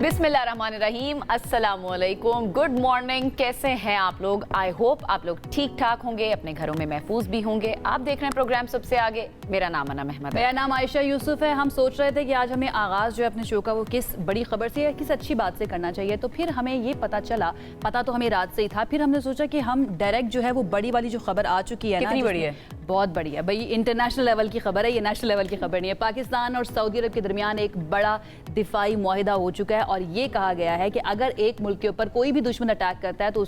बिस्मिल्लाहिर्रहमानिर्रहीम, अस्सलामुअलैकुम, good morning. कैसे हैं आप लोग? आई होप आप लोग ठीक ठाक होंगे, अपने घरों में महफूज भी होंगे। आप देख रहे हैं प्रोग्राम सबसे आगे। मेरा नाम अनम अहमद है। मेरा नाम आयशा यूसुफ है। हम सोच रहे थे कि आज हमें आगाज़ जो है अपने शो का वो किस बड़ी खबर से या किस अच्छी बात से करना चाहिए, तो फिर हमें ये पता तो हमें रात से ही था। फिर हमने सोचा कि हम डायरेक्ट जो है वो बड़ी वाली जो खबर आ चुकी है, कितनी बड़ी है? बहुत बड़ी है भाई, इंटरनेशनल लेवल की खबर है, ये नेशनल लेवल की खबर नहीं है। पाकिस्तान और सऊदी अरब के दरमियान एक बड़ा दिफाई मुआहिदा हो चुका है और ये कहा गया है कि अगर एक मुल्क के ऊपर कोई भी दुश्मन अटैक करता है तो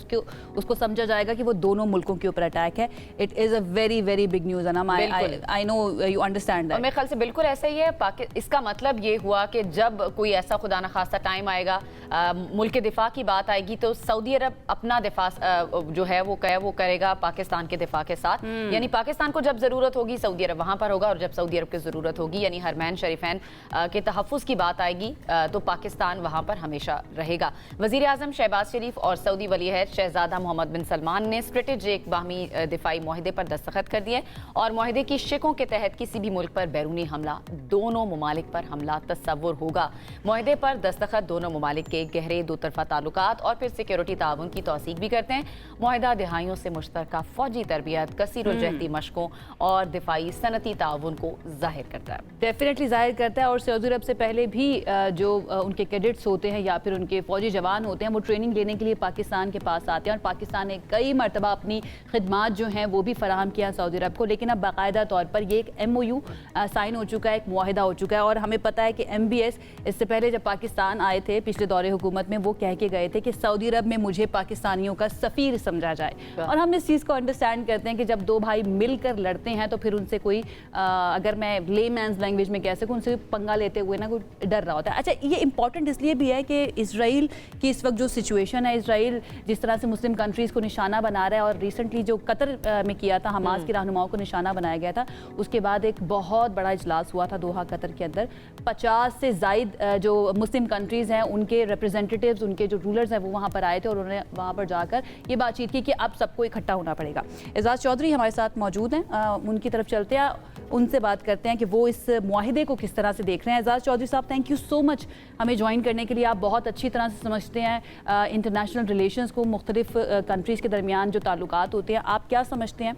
उसको समझा जाएगा कि वो दोनों मुल्कों के ऊपर अटैक है। It is a very very big news. I know you understand that. मेरे ख्याल से बिल्कुल ऐसा ही है। इसका मतलब ये हुआ कि जब कोई ऐसा खुदा न खासा टाइम आएगा, मुल्क के दिफा की बात आएगी, तो सऊदी अरब अपना दिफा जो है वो करेगा पाकिस्तान के दिफा के साथ। यानी पाकिस्तान को जब जरूरत होगी सऊदी अरब वहां पर होगा, और जब सऊदी अरब की जरूरत होगी यानी हरमैन शरीफैन के तहफ़्फ़ुज़ की बात आएगी तो पाकिस्तान वहां पर हमेशा रहेगा। वज़ीर आज़म शहबाज शरीफ और सऊदी वलीअहद शहजादा मोहम्मद बिन सलमान ने स्ट्रेटेजिक बाहमी दिफाई मुआहिदे पर दस्तखत कर दिए और मुआहिदे की शिकों के तहत किसी भी मुल्क पर बैरूनी हमला, दोनों ममालिक पर हमला तस्वुर होगा। मुआहिदे पर दस्तखत दोनों ममालिक के गहरे दो तरफा ताल्लुकात और फिर सिक्योरिटी ताउन की तौसीक भी करते हैं। मुआहिदा दिहाइयों से मुश्तरका फौजी तरबियत, कसीर-उल-जहदी मशकों और दिफाई सनती ताउन को जाहिर करता है। डेफिनेटली जाहिर करता है। और सऊदी अरब से पहले भी जो उनके कैडेट्स होते हैं या फिर उनके फौजी जवान होते हैं वो ट्रेनिंग लेने के लिए पाकिस्तान के पास आते हैं और पाकिस्तान ने कई मरतबा अपनी खिदमात जो हैं वो भी फराहम किया सऊदी अरब को। लेकिन अब बाकायदा तौर पर ये एक MOU साइन हो चुका है, एक मुआहिदा हो चुका है। और हमें पता है कि MBS इससे पहले जब पाकिस्तान आए थे पिछले दौरे हुकूमत में, वो कह के गए थे कि सऊदी अरब में मुझे पाकिस्तानियों का सफ़ीर समझा जाए। और हम इस चीज़ को अंडरस्टैंड करते हैं कि जब दो भाई मिलकर लड़ते हैं तो फिर उनसे कोई अगर मैं लेमैन्स लैंग्वेज में कह सकूँ, उनसे पंगा लेते हुए ना कोई डर रहा होता है। अच्छा, ये इंपॉर्टेंट इसलिए भी है कि इसराइल की इस वक्त जो सिचुएशन है, इसराइल जिस तरह से मुस्लिम कंट्रीज़ को निशाना बना रहा है और रिसेंटली जो कतर में किया था, हमास के रहनुमाओं को निशाना बनाया गया था, उसके बाद एक बहुत बड़ा इजलास हुआ था दोहा कतर के अंदर। 50 से ज़ायद जो मुस्लिम कंट्रीज़ हैं उनके रिप्रेजेंटेटिव्स, उनके जो रूलर्स हैं वो वहाँ पर आए थे और उन्होंने वहाँ पर जाकर ये बातचीत की कि अब सबको इकट्ठा होना पड़ेगा। एजाज चौधरी हमारे साथ मौजूद हैं, उनकी तरफ चलते हैं, उनसे बात करते हैं कि वो इस मुआहिदे को किस तरह से देख रहे हैं। एजाज चौधरी साहब, थैंक यू सो मच हमें ज्वाइन करने के लिए। आप बहुत अच्छी तरह से समझते हैं इंटरनेशनल रिलेशंस को, मुख्तलिफ कंट्रीज़ के दरमियान जो ताल्लुकात होते हैं। आप क्या समझते हैं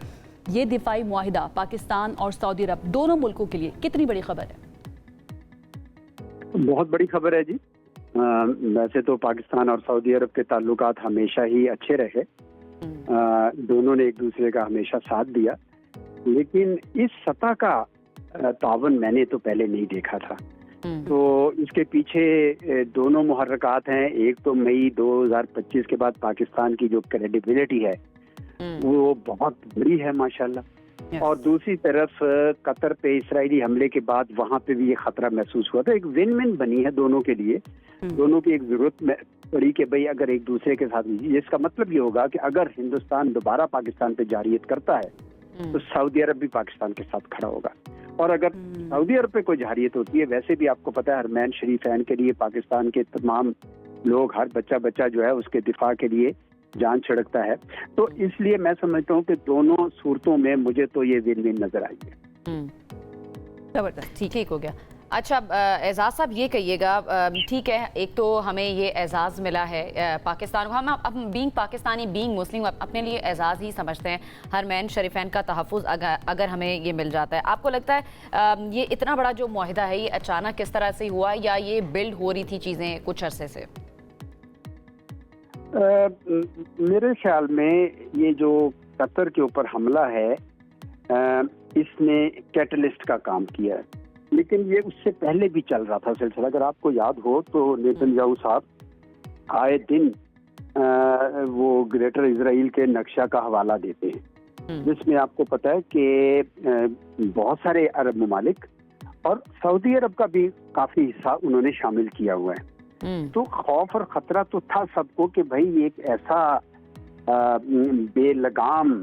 ये दिफाई मुआहिदा पाकिस्तान और सऊदी अरब दोनों मुल्कों के लिए कितनी बड़ी खबर है? बहुत बड़ी खबर है जी। वैसे तो पाकिस्तान और सऊदी अरब के ताल्लुकात हमेशा ही अच्छे रहे, दोनों ने एक दूसरे का हमेशा साथ दिया, लेकिन इस सतह का तावन मैंने तो पहले नहीं देखा था। तो इसके पीछे दोनों मुहर्रकात हैं। एक तो मई 2025 के बाद पाकिस्तान की जो क्रेडिबिलिटी है वो बहुत बड़ी है माशाल्लाह, और दूसरी तरफ कतर पे इसराइली हमले के बाद वहाँ पे भी ये खतरा महसूस हुआ। तो एक विन विन बनी है दोनों के लिए। दोनों की एक जरूरत पड़ी कि भाई अगर एक दूसरे के साथ, इसका मतलब ये होगा कि अगर हिंदुस्तान दोबारा पाकिस्तान पे जारियत करता है तो सऊदी अरब भी पाकिस्तान के साथ खड़ा होगा। और अगर सऊदी अरब पे कोई जारियत होती है, वैसे भी आपको पता है हरमैन शरीफैन के लिए पाकिस्तान के तमाम लोग, हर बच्चा जो है उसके दिफा के लिए जान छिड़कता है। तो इसलिए मैं समझता हूँ कि दोनों सूरतों में मुझे तो ये विन विन नजर आई है। जबरदस्त, ठीक हो गया। अच्छा एजाज साहब, ये कहिएगा, ठीक है, एक तो हमें ये एजाज़ मिला है पाकिस्तान को, हम अब बीइंग पाकिस्तानी, बीइंग मुस्लिम अपने लिए एजाज़ ही समझते हैं। हरमैन शरीफैन का तहफ़्फ़ुज़ अगर हमें ये मिल जाता है, आपको लगता है ये इतना बड़ा जो मुआहिदा है ये अचानक किस तरह से हुआ या ये बिल्ड हो रही थी चीज़ें कुछ अरसे से? मेरे ख्याल में ये जो कतर के ऊपर हमला है इसने कैटलिस्ट का काम किया है, लेकिन ये उससे पहले भी चल रहा था सिलसिला। अगर आपको याद हो तो नेतन्याहू साहब आए दिन वो ग्रेटर इजराइल के नक्शा का हवाला देते हैं, जिसमें आपको पता है कि बहुत सारे अरब ममालिक और सऊदी अरब का भी काफी हिस्सा उन्होंने शामिल किया हुआ है। तो खौफ और खतरा तो था सबको कि भाई एक ऐसा बेलगाम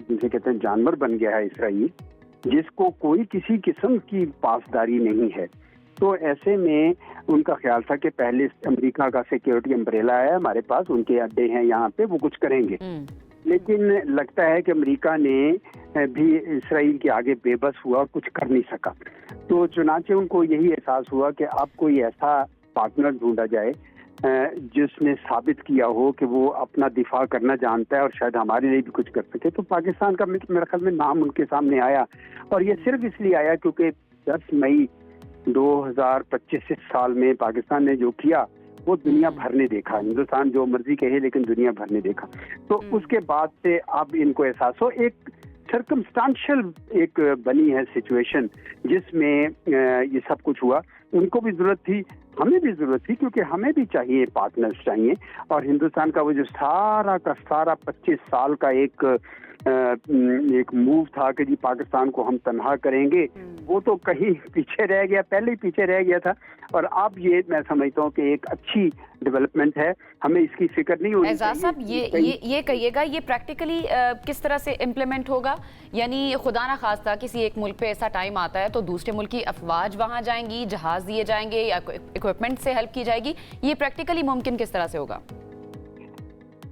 जिसे कहते हैं जानवर बन गया है इसराइल, जिसको कोई किसी किस्म की पासदारी नहीं है। तो ऐसे में उनका ख्याल था कि पहले अमेरिका का सिक्योरिटी अम्ब्रेला है हमारे पास, उनके अड्डे हैं यहाँ पे, वो कुछ करेंगे। लेकिन लगता है कि अमेरिका ने भी इसराइल के आगे बेबस हुआ और कुछ कर नहीं सका। तो चुनाचे उनको यही एहसास हुआ कि अब कोई ऐसा पार्टनर ढूंढा जाए जिसने साबित किया हो कि वो अपना दिफा करना जानता है और शायद हमारे लिए भी कुछ कर सके, तो पाकिस्तान का मेरे ख्याल में नाम उनके सामने आया। और ये सिर्फ इसलिए आया क्योंकि 10 मई 2025 साल में पाकिस्तान ने जो किया वो दुनिया भर ने देखा। हिंदुस्तान जो मर्जी कहे लेकिन दुनिया भर ने देखा। तो उसके बाद से अब इनको एहसास हो, एक सर्कमस्टांशियल एक बनी है सिचुएशन जिसमें ये सब कुछ हुआ। उनको भी जरूरत थी, हमें भी जरूरत थी, क्योंकि हमें भी चाहिए, पार्टनर्स चाहिए। और हिंदुस्तान का वो जो सारा का सारा 25 साल का एक मूव था कि जी पाकिस्तान को हम तनहा करेंगे, वो तो कहीं पीछे रह गया, पहले ही पीछे रह गया था। और अब ये मैं समझता हूँ कि एक अच्छी डेवलपमेंट है, हमें इसकी फिक्र नहीं होनी एजाज साहब, ये कहिएगा, ये प्रैक्टिकली किस तरह से इम्प्लीमेंट होगा? यानी खुदा ना खास्ता किसी एक मुल्क पे ऐसा टाइम आता है तो दूसरे मुल्क की अफवाज वहाँ जाएंगी, जहाज दिए जाएंगे या इक्विपमेंट से हेल्प की जाएगी, ये प्रैक्टिकली मुमकिन किस तरह से होगा?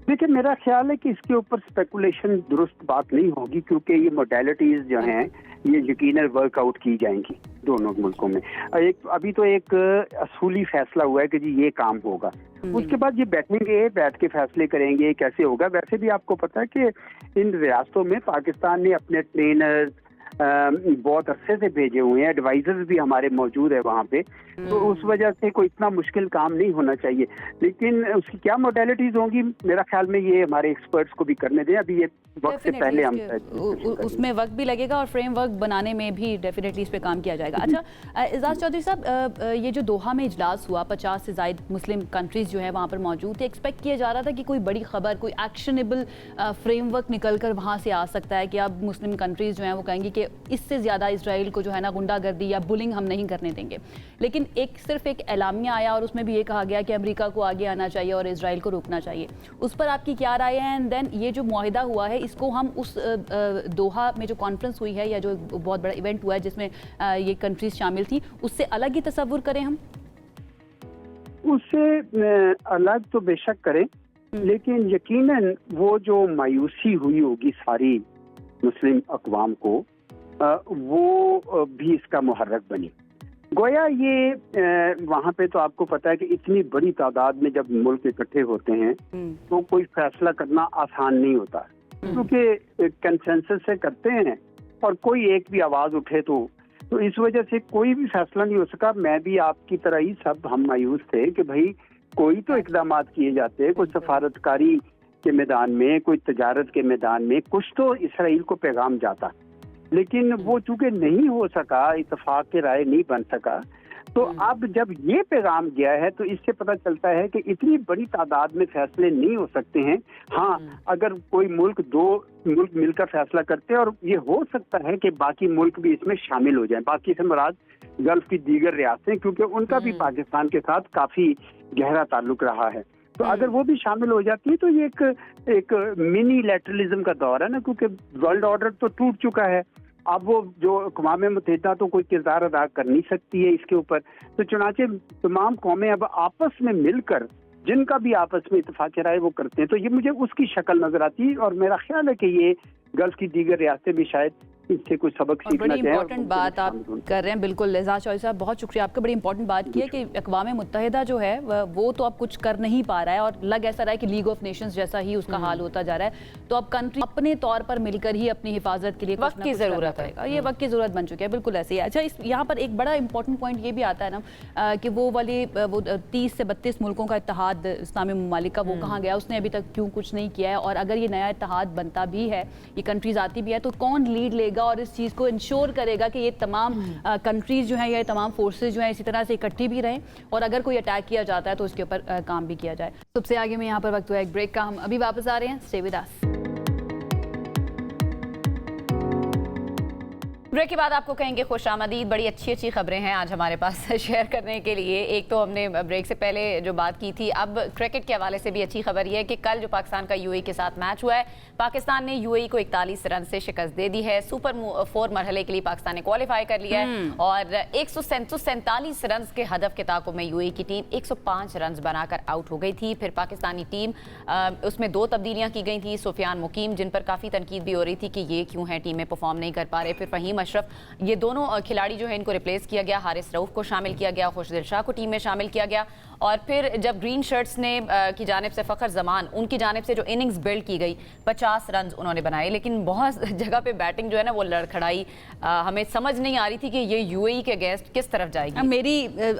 देखिए, मेरा ख्याल है कि इसके ऊपर स्पेकुलेशन दुरुस्त बात नहीं होगी, क्योंकि ये मोडेलिटीज जो हैं ये यकीनन वर्कआउट की जाएंगी दोनों मुल्कों में। अभी तो एक असूली फैसला हुआ है कि जी ये काम होगा, उसके बाद ये बैठेंगे, बैठ के फैसले करेंगे कैसे होगा। वैसे भी आपको पता है कि इन रियासतों में पाकिस्तान ने अपने ट्रेनर्स बहुत अरसे से भेजे हुए हैं, एडवाइजर्स भी हमारे मौजूद है वहाँ पे, तो उस वजह से कोई इतना मुश्किल काम नहीं होना चाहिए। लेकिन उसकी क्या मोडेलिटीज होंगी, मेरा ख्याल में ये हमारे एक्सपर्ट्स को भी करने दें। अभी ये वक्त से पहले हम उसमें वक्त भी लगेगा और फ्रेमवर्क बनाने में भी डेफिनेटली इस पे काम किया जाएगा। अच्छा एजाज चौधरी साहब, ये जो दोहा में इजलास हुआ, 50 से ज़ायद मुस्लिम कंट्रीज जो है वहाँ पर मौजूद थे, एक्सपेक्ट किया जा रहा था कि कोई बड़ी खबर, कोई एक्शनेबल फ्रेमवर्क निकल कर वहाँ से आ सकता है कि अब मुस्लिम कंट्रीज जो हैं वो कहेंगी कि इससे ज़्यादा इसराइल को जो है ना गुंडागर्दी या बुलिंग हम नहीं करने देंगे। लेकिन सिर्फ एक एलामिया आया और उसमें भी ये कहा गया कि अमेरिका को आगे आना चाहिए और इसराइल को रोकना चाहिए। उस पर आपकी क्या राय है? एंड देन ये जो मुआहिदा हुआ है, इसको हम उस दोहा में जो कॉन्फ्रेंस हुई है या जो बहुत बड़ा इवेंट हुआ है जिसमें ये कंट्रीज शामिल थी, उससे अलग ही तस्वुर करें हम? उससे अलग तो बेशक करें, लेकिन यकीनन वो जो मायूसी हुई होगी सारी मुस्लिम अक़वाम को, वो भी इसका मुहर्रक बनी। गोया ये वहाँ पे तो आपको पता है कि इतनी बड़ी तादाद में जब मुल्क इकट्ठे होते हैं तो कोई फैसला करना आसान नहीं होता, क्योंकि कंसेंसस से करते हैं और कोई एक भी आवाज उठे तो इस वजह से कोई भी फैसला नहीं हो सका। मैं भी आपकी तरह ही सब हम मायूस थे कि भाई कोई तो इकदाम किए जाते, कोई सफारतकारी के मैदान में, कोई तजारत के मैदान में कुछ तो इसराइल को पैगाम जाता, लेकिन वो चूंकि नहीं हो सका, इत्तेफाक के राय नहीं बन सका, तो अब जब ये पैगाम गया है तो इससे पता चलता है कि इतनी बड़ी तादाद में फैसले नहीं हो सकते हैं। हाँ, अगर कोई दो मुल्क मिलकर फैसला करते हैं, और ये हो सकता है कि बाकी मुल्क भी इसमें शामिल हो जाएं, बाकी से मुराद गल्फ की दीगर रियासतें, क्योंकि उनका भी पाकिस्तान के साथ काफी गहरा ताल्लुक रहा है। तो अगर वो भी शामिल हो जाती है तो ये एक मिनी लैटरलिज्म का दौर है ना, क्योंकि वर्ल्ड ऑर्डर तो टूट चुका है। अब वो जो अक़वाम मुत्तहिदा तो कोई किरदार अदा कर नहीं सकती है इसके ऊपर, तो चुनाचे तमाम कौमें अब आपस में मिलकर, जिनका भी आपस में इत्तेफाक राय वो करते हैं, तो ये मुझे उसकी शक्ल नजर आती है। और मेरा ख्याल है कि ये गल्फ की दीगर रियासतें भी शायद इससे कुछ सबक सीखना बड़ी इंपॉर्टेंट बात आप कर रहे हैं। बिल्कुल एजाज चौधरी साहब, बहुत शुक्रिया आपका। बड़ी इंपॉर्टेंट बात की है कि अक़वाम मुत्तहिदा जो है वो तो अब कुछ कर नहीं पा रहा है, और लग ऐसा रहा है कि लीग ऑफ नेशंस जैसा ही उसका हाल होता जा रहा है। तो अब कंट्री अपने तौर पर मिलकर ही अपनी हिफाजत के लिए वक्त की ज़रूरत है, ये वक्त की ज़रूरत बन चुकी है। बिल्कुल ऐसे ही। अच्छा, यहाँ पर एक बड़ा इंपॉर्टेंट पॉइंट ये भी आता है ना कि वो 30 से 32 मुल्कों का इत्तेहाद इस्लामी ममालिक का, वो कहाँ गया? उसने अभी तक क्यों कुछ नहीं किया है? और अगर ये नया इत्तेहाद बनता भी है, ये कंट्रीज आती भी है, तो कौन लीड लेगा और इस चीज़ को इंश्योर करेगा कि ये तमाम कंट्रीज जो हैं, ये तमाम फोर्सेज जो हैं इसी तरह से इकट्ठी भी रहें, और अगर कोई अटैक किया जाता है तो उसके ऊपर काम भी किया जाए। सबसे आगे में यहाँ पर वक्त हुआ एक ब्रेक का, हम अभी वापस आ रहे हैं। Stay with us. ब्रेक के बाद आपको कहेंगे खुशामदीद। बड़ी अच्छी अच्छी खबरें हैं आज हमारे पास शेयर करने के लिए। एक तो हमने ब्रेक से पहले जो बात की थी, अब क्रिकेट के हवाले से भी अच्छी खबर यह है कि कल जो पाकिस्तान का यूएई के साथ मैच हुआ है, पाकिस्तान ने यूएई को 41 रन से शिकस्त दे दी है। सुपर 4 मरहले के लिए पाकिस्तान ने क्वालिफाई कर लिया है और 147 रन के हदफ के ताक़ुब में यूएई की टीम 105 रन बनाकर आउट हो गई थी। फिर पाकिस्तानी टीम उसमें 2 तब्दीलियां की गई थी। सुफियान मुकीम, जिन पर काफ़ी तनकीद भी हो रही थी कि ये क्यों है टीम में परफॉर्म नहीं कर पा रहे, फिर फहीम अशरफ, ये दोनों खिलाड़ी जो है इनको रिप्लेस किया गया, हारिस रऊफ को शामिल किया गया, खुशदिल शाह को टीम में शामिल किया गया। और फिर जब ग्रीन शर्ट्स ने की जानिब से फ़खर जमान, उनकी जानिब से जो इनिंग्स बिल्ड की गई 50 रन उन्होंने बनाए, लेकिन बहुत जगह पे बैटिंग जो है ना वो लड़खड़ाई, हमें समझ नहीं आ रही थी कि ये यूएई के अगेंस्ट किस तरफ जाएगी। मेरी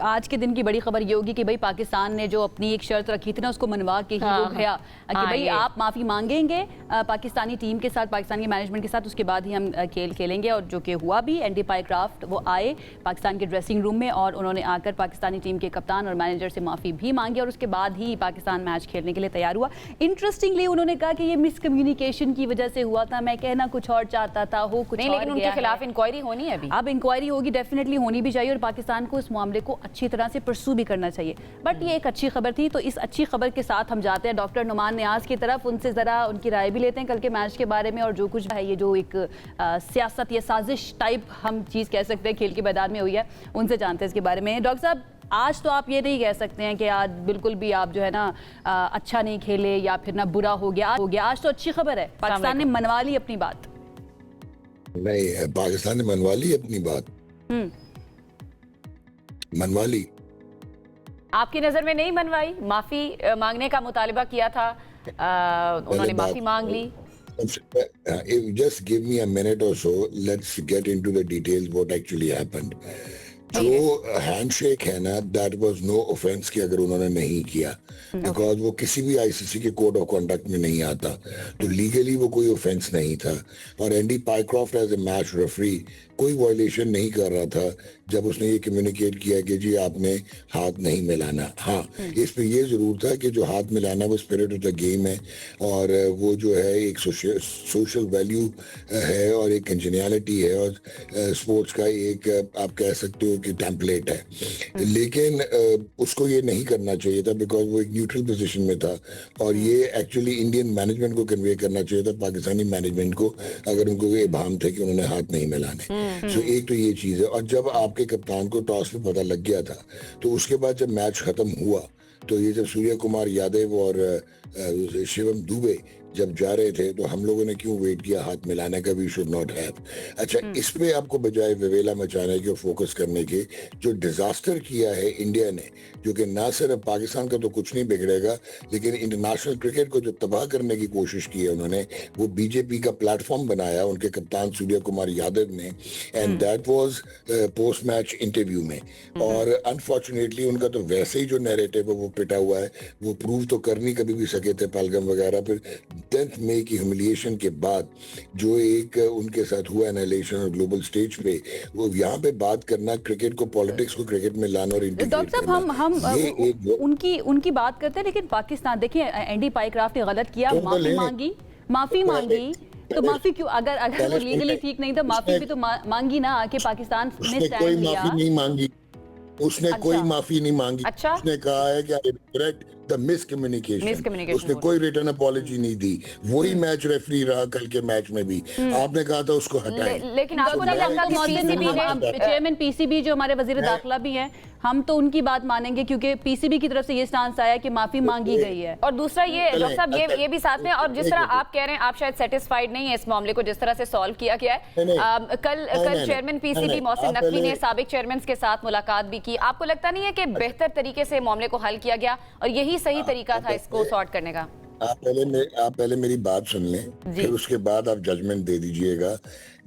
आज के दिन की बड़ी खबर ये होगी कि भाई पाकिस्तान ने जो अपनी एक शर्त रखी थी ना उसको मनवा के ही वो गया कि भाई आप माफ़ी मांगेंगे पाकिस्तानी टीम के साथ, पाकिस्तानी मैनेजमेंट के साथ, उसके बाद ही हम खेल खेलेंगे। और जो कि हुआ भी, एंडी पाइक्राफ्ट वो आए पाकिस्तान के ड्रेसिंग रूम में और उन्होंने आकर पाकिस्तानी टीम के कप्तान और मैनेजर से माफ़ी भी मांगी और उसके बाद ही पाकिस्तान मैच खेलने के लिए तैयार हुआ। इंटरेस्टिंगली उन्होंने कहा कि ये मिसकम्युनिकेशन की वजह से हुआ था, मैं कहना कुछ और चाहता था, हो कुछ नहीं, और लेकिन उनके खिलाफ इंक्वायरी होनी है अभी। अब इंक्वायरी होगी, डेफिनेटली होनी भी चाहिए और पाकिस्तान को इस मामले को अच्छी तरह से परसू भी करना चाहिए। बट ये एक अच्छी खबर थी, तो इस अच्छी खबर के साथ हम जाते हैं डॉक्टर नुमान नियाज की तरफ, उनसे ज़रा उनकी राय भी लेते हैं कल के मैच के बारे में और जो कुछ है, ये जो एक सियासत या साजिश टाइप हम चीज़ कह सकते हैं खेल के मैदान में हुई है, उनसे जानते हैं इसके बारे में। डॉक्टर साहब, आज तो आप ये नहीं कह सकते हैं कि आज बिल्कुल भी आप जो है ना अच्छा नहीं खेले या फिर ना बुरा हो गया। आज तो अच्छी खबर है, पाकिस्तान ने मनवा ली अपनी बात। नहीं, पाकिस्तान ने मनवा ली अपनी बात, मनवा ली। आपकी नजर में नहीं मनवाई? माफी मांगने का मुतालिबा किया था, उन्होंने माफी मांग ली। Just give me a minute or so. Let's get into the details. What actually happened? जो हैंडशेक है ना, दैट वाज नो ऑफेंस कि अगर उन्होंने नहीं किया, बिकॉज वो किसी भी आईसीसी के कोड ऑफ कंडक्ट में नहीं आता, तो लीगली वो कोई ऑफेंस नहीं था। और Andy Pycroft as a match referee कोई वायलेशन नहीं कर रहा था जब उसने ये कम्युनिकेट किया कि जी आपने हाथ नहीं मिलाना। हाँ, इस पे ये जरूर था कि जो हाथ मिलाना वो स्पिरिट ऑफ द गेम है और वो जो है एक सोशल वैल्यू है और एक कंजेनियलिटी है और स्पोर्ट्स का एक आप कह सकते हो कि टेम्पलेट है। लेकिन उसको ये नहीं करना चाहिए था बिकॉज वो एक न्यूट्रल पोजीशन में था और ये एक्चुअली इंडियन मैनेजमेंट को कन्वे करना चाहिए था पाकिस्तानी मैनेजमेंट को, अगर उनको ये भाम थे कि उन्होंने हाथ नहीं मिलाने। सो एक तो ये चीज है। और जब आपके कप्तान को टॉस में पता लग गया था तो उसके बाद जब मैच खत्म हुआ तो ये जब सूर्य कुमार यादव और शिवम दुबे जब जा रहे थे तो हम लोगों ने क्यों वेट किया हाथ मिलाने का? We should not have. अच्छा, इस पे आपको बजाय विवेला मचाने के और फोकस करने के, जो डिजास्टर किया है इंडिया ने, जो कि ना सिर्फ पाकिस्तान का तो कुछ नहीं बिगड़ेगा लेकिन इंटरनेशनल क्रिकेट को जो तबाह करने की कोशिश की है उन्होंने, वो बीजेपी का प्लेटफॉर्म बनाया उनके कप्तान सूर्य कुमार यादव ने, and that was post match interview में। और अनफॉर्चुनेटली उनका तो वैसे ही जो नैरेटिव है वो पिटा हुआ है, वो प्रूव तो कर नहीं कभी भी सके थे पहलगाम वगैरह। फिर 10th मई की ह्यूमिलिएशन के बाद जो एक उनके साथ हुआ एनालिसिस और ग्लोबल स्टेज पे, वो यहाँ पे बात करना, क्रिकेट को पॉलिटिक्स को क्रिकेट में लाना और डॉक्टर साहब, हम उनकी बात करते हैं, लेकिन पाकिस्तान देखिए एंडी पाइक्राफ्ट ने गलत किया, माफी मांगी तो माफी क्यों? अगर वो लीगली ठीक नहीं था, माफी भी तो मांगी ना कि पाकिस्तान ने स्टैंड लिया। माफी नहीं मांगी उसने, कोई माफी नहीं मांगी। उसने कहा है कि आई रिग्रेट द मिसकम्युनिकेशन। उसने कोई रिटर्न अपॉलॉजी नहीं दी। वही मैच रेफरी रहा कल के मैच में भी। आपने कहा था उसको हटाएं। लेकिन आपको नहीं लगता कि चेयरमैन पीसीबी जो हमारे वजीर दाखिला भी हैं, हम तो उनकी बात मानेंगे क्योंकि पीसीबी की तरफ से ये स्टांस आया कि माफी मांगी गई है। और दूसरा ये डॉक्टर साहब, ये भी साथ में, और जिस तरह आप कह रहे हैं आप शायद सेटिस्फाइड नहीं है इस मामले को जिस तरह से सॉल्व किया गया है। कल चेयरमैन पीसीबी मोहसिन नकवी ने साबिक चेयरमैन के साथ मुलाकात भी की। आपको लगता नहीं है कि बेहतर तरीके से मामले को हल किया गया और यही सही तरीका था इसको सॉर्ट करने का? आप पहले मेरी बात सुन लें, फिर उसके बाद आप जजमेंट दे दीजिएगा।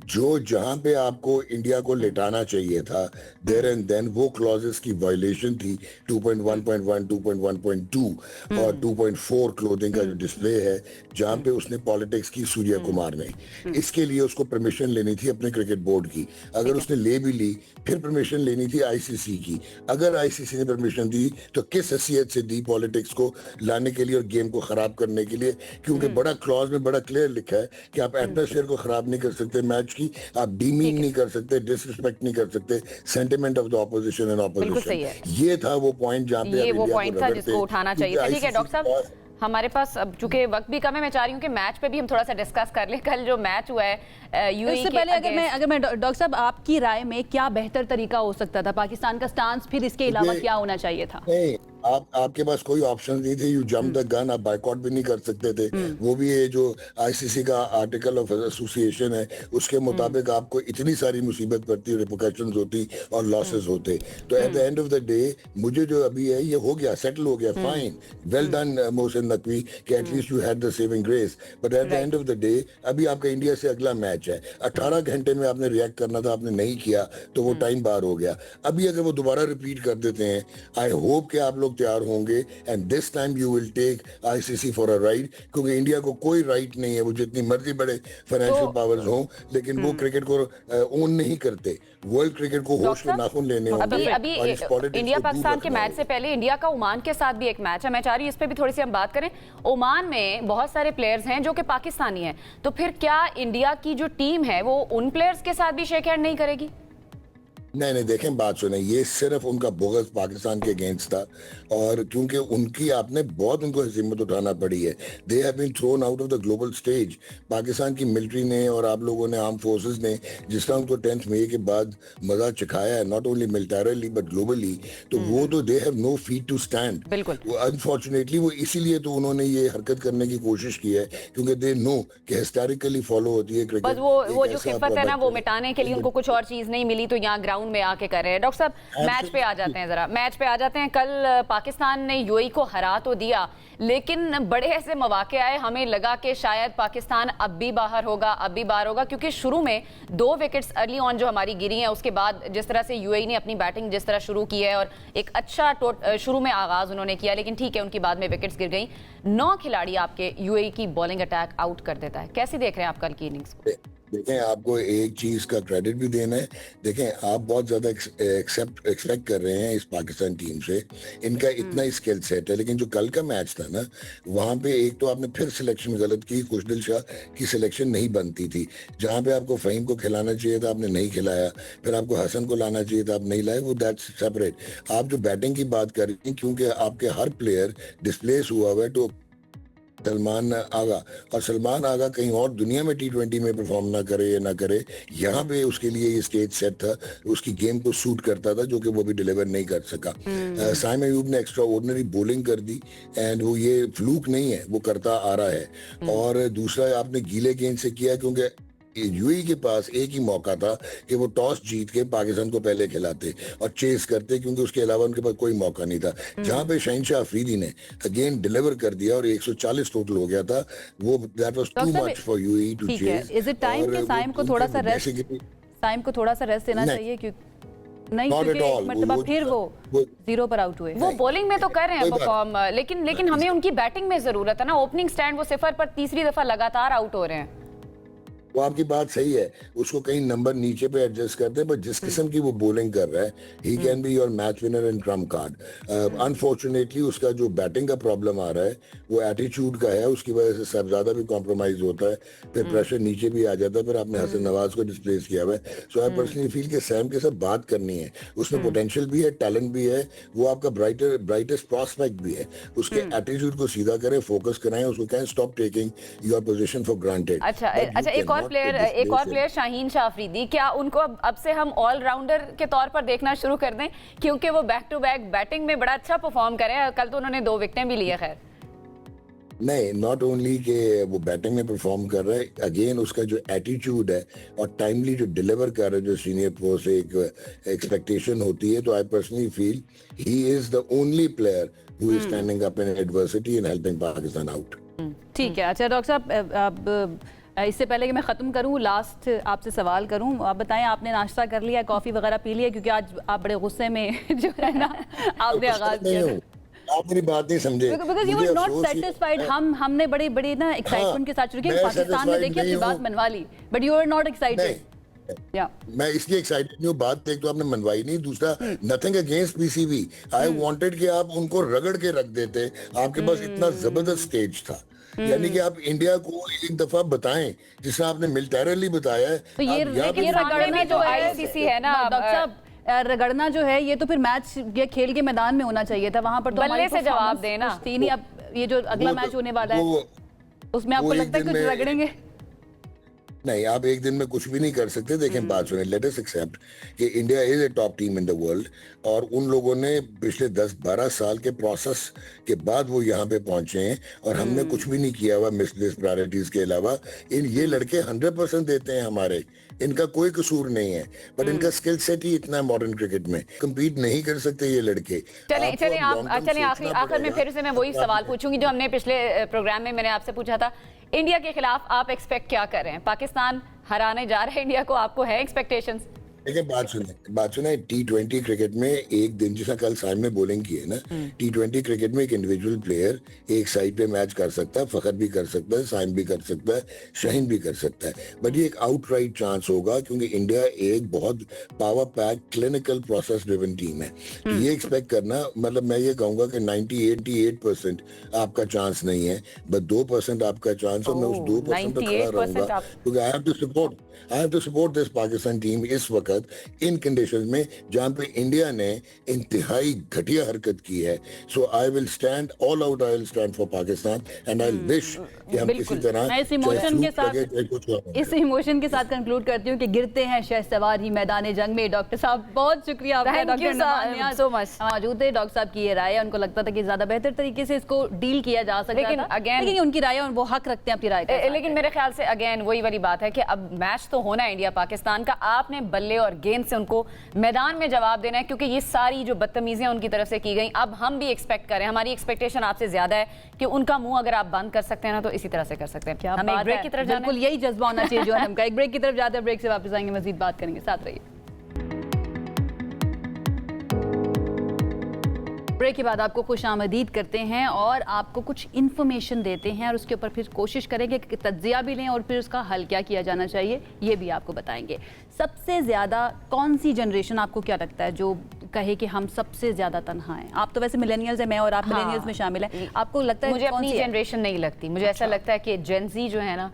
जो जहां पे आपको इंडिया को लेटाना चाहिए था देयर एंड देन, वो क्लॉजेस की वायलेशन थी 2.1.1, 2.1.2 और 2.4 क्लोथिंग का जो डिस्प्ले है, जहां पे उसने पॉलिटिक्स की सूर्य कुमार ने। इसके लिए उसको परमिशन लेनी थी अपने क्रिकेट बोर्ड की। अगर उसने ले भी ली, फिर परमिशन लेनी थी आईसीसी की। अगर आईसीसी ने परमिशन दी तो किस हैसियत से दी पॉलिटिक्स को लाने के लिए और गेम को खराब करने के लिए? क्योंकि बड़ा क्लॉज में बड़ा क्लियर लिखा है कि आप एटमॉस्फेयर को खराब नहीं कर सकते मैच की, आप डीमीन नहीं कर सकते, डिसरिस्पेक्ट नहीं कर सकते sentiment of the opposition and opposition. ये था वो पॉइंट जहां पे ये वो पॉइंट था जिसको उठाना चाहिए था। ठीक है डॉक्टर साहब, हमारे पास अब चूंकि वक्त भी कम है, मैं चाह रही हूँ कि मैच पे भी हम थोड़ा सा डिस्कस कर लें। कल जो मैच हुआ है यूएई इससे पहले अगर मैं डॉक्टर साहब, आपकी राय में क्या बेहतर तरीका हो सकता था? पाकिस्तान का स्टांस फिर इसके अलावा क्या होना चाहिए था? नहीं, आपके पास कोई ऑप्शन नहीं थे, यू जंप द गन, आप बायकॉट भी नहीं कर सकते थे। वो भी ये जो आईसीसी का आर्टिकल ऑफ एसोसिएशन है उसके मुताबिक आपको इतनी सारी मुसीबत पड़ती, रिपोर्केशंस होती और लॉसेस होते। तो eight the end of the day मुझे जो अभी है ये हो गया, सेटल हो गया, fine, well done Mohsin Naqvi कि at least you had the saving grace. But at the end of the day अभी आपका इंडिया से अगला मैच है, 18 घंटे में आपने रिएक्ट करना था, आपने नहीं किया तो वो टाइम बार हो गया। अभी अगर वो दोबारा रिपीट कर देते हैं, आई होप कि आप लोग तैयार होंगे and this time you will take ICC for a ride, क्योंकि इंडिया को कोई राइट नहीं है, वो जितनी मर्जी बड़े फाइनेंशियल पावर्स हों, लेकिन वो क्रिकेट को ओन नहीं करते। वर्ल्ड क्रिकेट को होश में नाखून लेने होंगे। अभी इंडिया पाकिस्तान के मैच से पहले इंडिया का ओमान के साथ भी एक मैच है, मैं चाह रही हूँ इस पे भी थोड़ी सी हम बात करें। ओमान में बहुत सारे प्लेयर्स हैं जो कि पाकिस्तानी हैं, तो फिर क्या इंडिया की जो टीम है वो उन प्लेयर्स के साथ भी शेक हैंड नहीं करेगी? नहीं, देखें, बात सुने, ये सिर्फ उनका बोगस पाकिस्तान के अगेंस्ट था, और क्योंकि उनकी आपने बहुत उनको हिम्मत उठाना पड़ी है। They have been thrown out of the global stage. Pakistan की मिलिट्री ने और आप लोगों ने, आर्म फोर्सेस ने जिस तरह उनको 10 मई के बाद मजा चखाया है, not only militarily but globally, तो वो तो they have no feet to stand. बिल्कुल, अनफॉर्चुनेटली वो इसीलिए तो उन्होंने ये हरकत करने की कोशिश की है, क्योंकि दे नो कि हिस्टोरिकली फॉलो होती है क्रिकेट। बस वो जो खिफत है ना, वो मिटाने के लिए उनको कुछ और चीज नहीं मिली, तो यहाँ ग्राउंड में आके कर रहे हैं। डॉक्टर साहब, मैच पे आ जाते हैं, जरा मैच पे आ जाते हैं। कल पाकिस्तान ने यूएई को हरा तो दिया, लेकिन बड़े ऐसे मौके आए, हमें लगा कि शायद पाकिस्तान अब भी बाहर होगा, क्योंकि शुरू में 2 विकेट्स अर्ली ऑन जो हमारी गिरी हैं, उसके बाद जिस तरह से यूएई ने अपनी बैटिंग जिस तरह शुरू की है और एक अच्छा शुरू में आगाज उन्होंने किया, लेकिन ठीक है, उनकी बाद में विकेट्स गिर गई। 9 खिलाड़ी आपके यूएई की बॉलिंग अटैक आउट कर देता है। कैसे देख रहे हैं आप कल की इनिंग्स को? देखें, आपको एक चीज का क्रेडिट भी देना है। देखें, आप बहुत ज्यादा एक्सपेक्ट कर रहे हैं इस पाकिस्तान टीम से, इनका इतना ही स्किल सेट है, लेकिन जो कल का मैच था ना, वहां पे एक तो आपने फिर सिलेक्शन गलत की। खुशदिल शाह की सिलेक्शन नहीं बनती थी, जहां पे आपको फहीम को खिलाना चाहिए था आपने नहीं खिलाया, फिर आपको हसन को लाना चाहिए था, आप नहीं लाए, वो दैट्स सेपरेट। आप जो बैटिंग की बात कर रही हैं, क्योंकि आपके हर प्लेयर डिस्प्लेस हुआ हुआ है, तो सलमान आगा, और सलमान आगा कहीं और दुनिया में T20 में परफॉर्म ना करे या ना करे, यहाँ पे उसके लिए ये स्टेज सेट था, उसकी गेम को सूट करता था, जो कि वो भी डिलीवर नहीं कर सका। साइम अयूब ने एक्स्ट्रा ऑर्डिनरी बॉलिंग कर दी, एंड वो ये फ्लूक नहीं है, वो करता आ रहा है। और दूसरा आपने गीले गेंद से किया, क्योंकि यूएई के पास एक ही मौका था कि वो टॉस जीत के पाकिस्तान को पहले खिलाते और चेस करते, क्योंकि उसके अलावा उनके पास कोई मौका नहीं था। जहां पे शहनशाह अफरीदी ने अगेन डिलीवर कर दिया और 140 टोटल हो गया था, वो that was too much for UAE to chase. Is it time कि साइम को थोड़ा सा रेस्ट देना चाहिए? क्योंकि नहीं, क्योंकि मतलब फिर वो 0 पर आउट हुए। वो बॉलिंग में तो कर रहे हैं परफॉर्म, लेकिन हमें उनकी बैटिंग में जरूरत है ना। ओपनिंग स्टैंड वो 0 पर तीसरी दफा लगातार आउट हो रहे हैं। वो आपकी बात सही है, उसको कहीं नंबर नीचे पे एडजस्ट करते हैं, पर जिस किस्म की वो बॉलिंग कर रहा है, he can be your match winner and Trump card. Unfortunately उसका जो बैटिंग का प्रॉब्लम आ रहा है वो एटीट्यूड का है, उसकी वजह से सब ज्यादा भी कॉम्प्रोमाइज होता है, फिर प्रेशर नीचे भी आ जाता है। फिर आपने हसन नवाज को डिस्प्लेस किया हुआ है। सो आई पर्सनली फील कि सैम के साथ बात करनी है, उसमें पोटेंशियल भी है, टैलेंट भी है, वो आपका ब्राइटेस्ट प्रॉस्पेक्ट भी है। उसके एटीट्यूड को सीधा करें, फोकस कराएं, उसको कहें stop taking your position for granted. अच्छा, एक और प्लेयर शाहीन शाह अफरीदी, क्या उनको अब से हम ऑलराउंडर के तौर पर देखना शुरू कर दें, क्योंकि वो बैक टू बैक बैटिंग में बड़ा अच्छा परफॉर्म करे? कल तो उन्होंने 2 विकेटें भी ली है। खैर नहीं, नॉट ओनली के वो बैटिंग में परफॉर्म कर रहा है, अगेन उसका जो एटीट्यूड है और टाइमली जो डिलीवर कर रहा है, जो सीनियर प्रो से एक एक्सपेक्टेशन होती है, तो I personally feel he is the only player who is standing up in adversity and helping Pakistan out. ठीक है। अच्छा डॉक्टर साहब, अब इससे पहले कि मैं ख़त्म करूं, लास्ट आपसे सवाल करूं, आप बताएं, आपने नाश्ता कर लिया, कॉफ़ी वगैरह पी लिया? क्योंकि आज आप बड़े गुस्से में जो है ना आपने आगाज किया। आप मेरी बात नहीं समझे, because you were not satisfied. हमने बड़ी ना एक्साइटमेंट के साथ शुरू किया, पाकिस्तान ने देखिए अपनी बात मनवा ली, but you are not excited. मैं इसलिए एक्साइटेड नहीं हूँ, बात एक तो आपने मनवाई नहीं, दूसरा nothing against PCB, I wanted कि आप उनको रगड़ के रख देते, आपके पास इतना जबरदस्त स्टेज था। यानी कि आप इंडिया को एक दफा बताएं, जिससे आपने मिलिटरली बताया है। तो ये रगड़ने में जो आईसीसी है ना डॉक्टर साहब, रगड़ना जो है, ये तो फिर मैच ये खेल के मैदान में होना चाहिए था, वहां पर तो बल्ले से जवाब देना थी नहीं। अब ये जो अगला मैच होने वाला है, उसमें आपको लगता है कुछ रगड़ेंगे? नहीं, आप एक दिन में कुछ भी नहीं कर सकते। देखें, बात सुने, लेट अस एक्सेप्ट कि India is a top team in the world, और उन लोगों ने पिछले 10-12 साल के प्रोसेस के बाद वो यहाँ पे पहुंचे हैं, और हमने कुछ भी नहीं किया हुआ मिसलिस्ट प्रायोरिटीज के अलावा। ये लड़के 100% देते हैं हमारे, इनका कोई कसूर नहीं है, बट इनका स्किल सेट ही इतना है मॉडर्न क्रिकेट में, कम्पीट नहीं कर सकते ये लड़के। चलें आखिर में फिर से मैं वही सवाल पूछूंगी जो हमने पिछले प्रोग्राम में मैंने आपसे पूछा था। इंडिया के खिलाफ आप एक्सपेक्ट क्या कर रहे हैं? पाकिस्तान हराने जा रहे हैं इंडिया को, आपको है एक्सपेक्टेशंस? देखिए, बात सुने, T20 क्रिकेट में एक दिन, जैसा कल साइम ने बॉलिंग की है ना, T20 क्रिकेट में एक इंडिविजुअल प्लेयर एक साइड पे मैच कर सकता है, फखर भी कर सकता है, साइम भी कर सकता है, शाहीन भी कर सकता है, बट ये एक आउटराइट चांस होगा, क्योंकि इंडिया एक बहुत power pack clinical process driven team है। ये एक्सपेक्ट करना, मतलब मैं ये कहूंगा कि 98% आपका चांस नहीं है, बस 2% आपका चांस, और मैं उस 2% पर खड़ा रहूंगा, क्योंकि I have to support this Pakistan team इस वक्त इन कंडीशंस में जहां पे इंडिया ने इंतहाई घटिया हरकत की है। So I will stand all out, I will stand for Pakistan, and I wish कि हम किसी तरह इस इमोशन के साथ कंक्लूड करती हूँ कि गिरते हैं शहसवार ही मैदान जंग में। डॉक्टर साहब, बहुत शुक्रिया आपका, डॉक्टर सो मच मौजूद है। डॉक्टर साहब की ये राय है, उनको लगता था कि ज्यादा बेहतर तरीके से इसको डील किया जा सकता था, लेकिन उनकी राय है और वो हक रखते हैं अपनी राय का। लेकिन मेरे ख्याल से अगेन वही वाली बात है कि अब मैच तो होना है इंडिया पाकिस्तान का, आपने बल्ले और गेंद से उनको मैदान में जवाब देना है, क्योंकि ये सारी जो बदतमीजियां उनकी तरफ से की गई, अब हम भी एक्सपेक्ट करें, हमारी एक्सपेक्टेशन आपसे ज्यादा है कि उनका मुंह अगर आप बंद कर सकते हैं ना, तो इसी तरह से कर सकते हैं। हम एक ब्रेक की तरफ जाना है, बिल्कुल यही जज्बा होना चाहिए जो है हमका। एक ब्रेक की तरफ जाते हैं, ब्रेक से वापस आएंगे, मजीद बात करेंगे, साथ रहिए। ब्रेक के बाद आपको खुशामदीद करते हैं और आपको कुछ इन्फॉर्मेशन देते हैं, और उसके ऊपर फिर कोशिश करेंगे कि तज्जिया भी लें और फिर उसका हल क्या किया जाना चाहिए ये भी आपको बताएंगे। सबसे ज़्यादा कौन सी जनरेशन आपको क्या लगता है जो कहे कि हम सबसे ज़्यादा तन्हा हैं? आप तो वैसे मिलेनियल्स हैं, मैं और आप मिलेनियल्स में शामिल हैं, आपको लगता है? मुझे अपनी जनरेशन नहीं लगती, मुझे ऐसा लगता है कि जेन ज़ी जो है ना,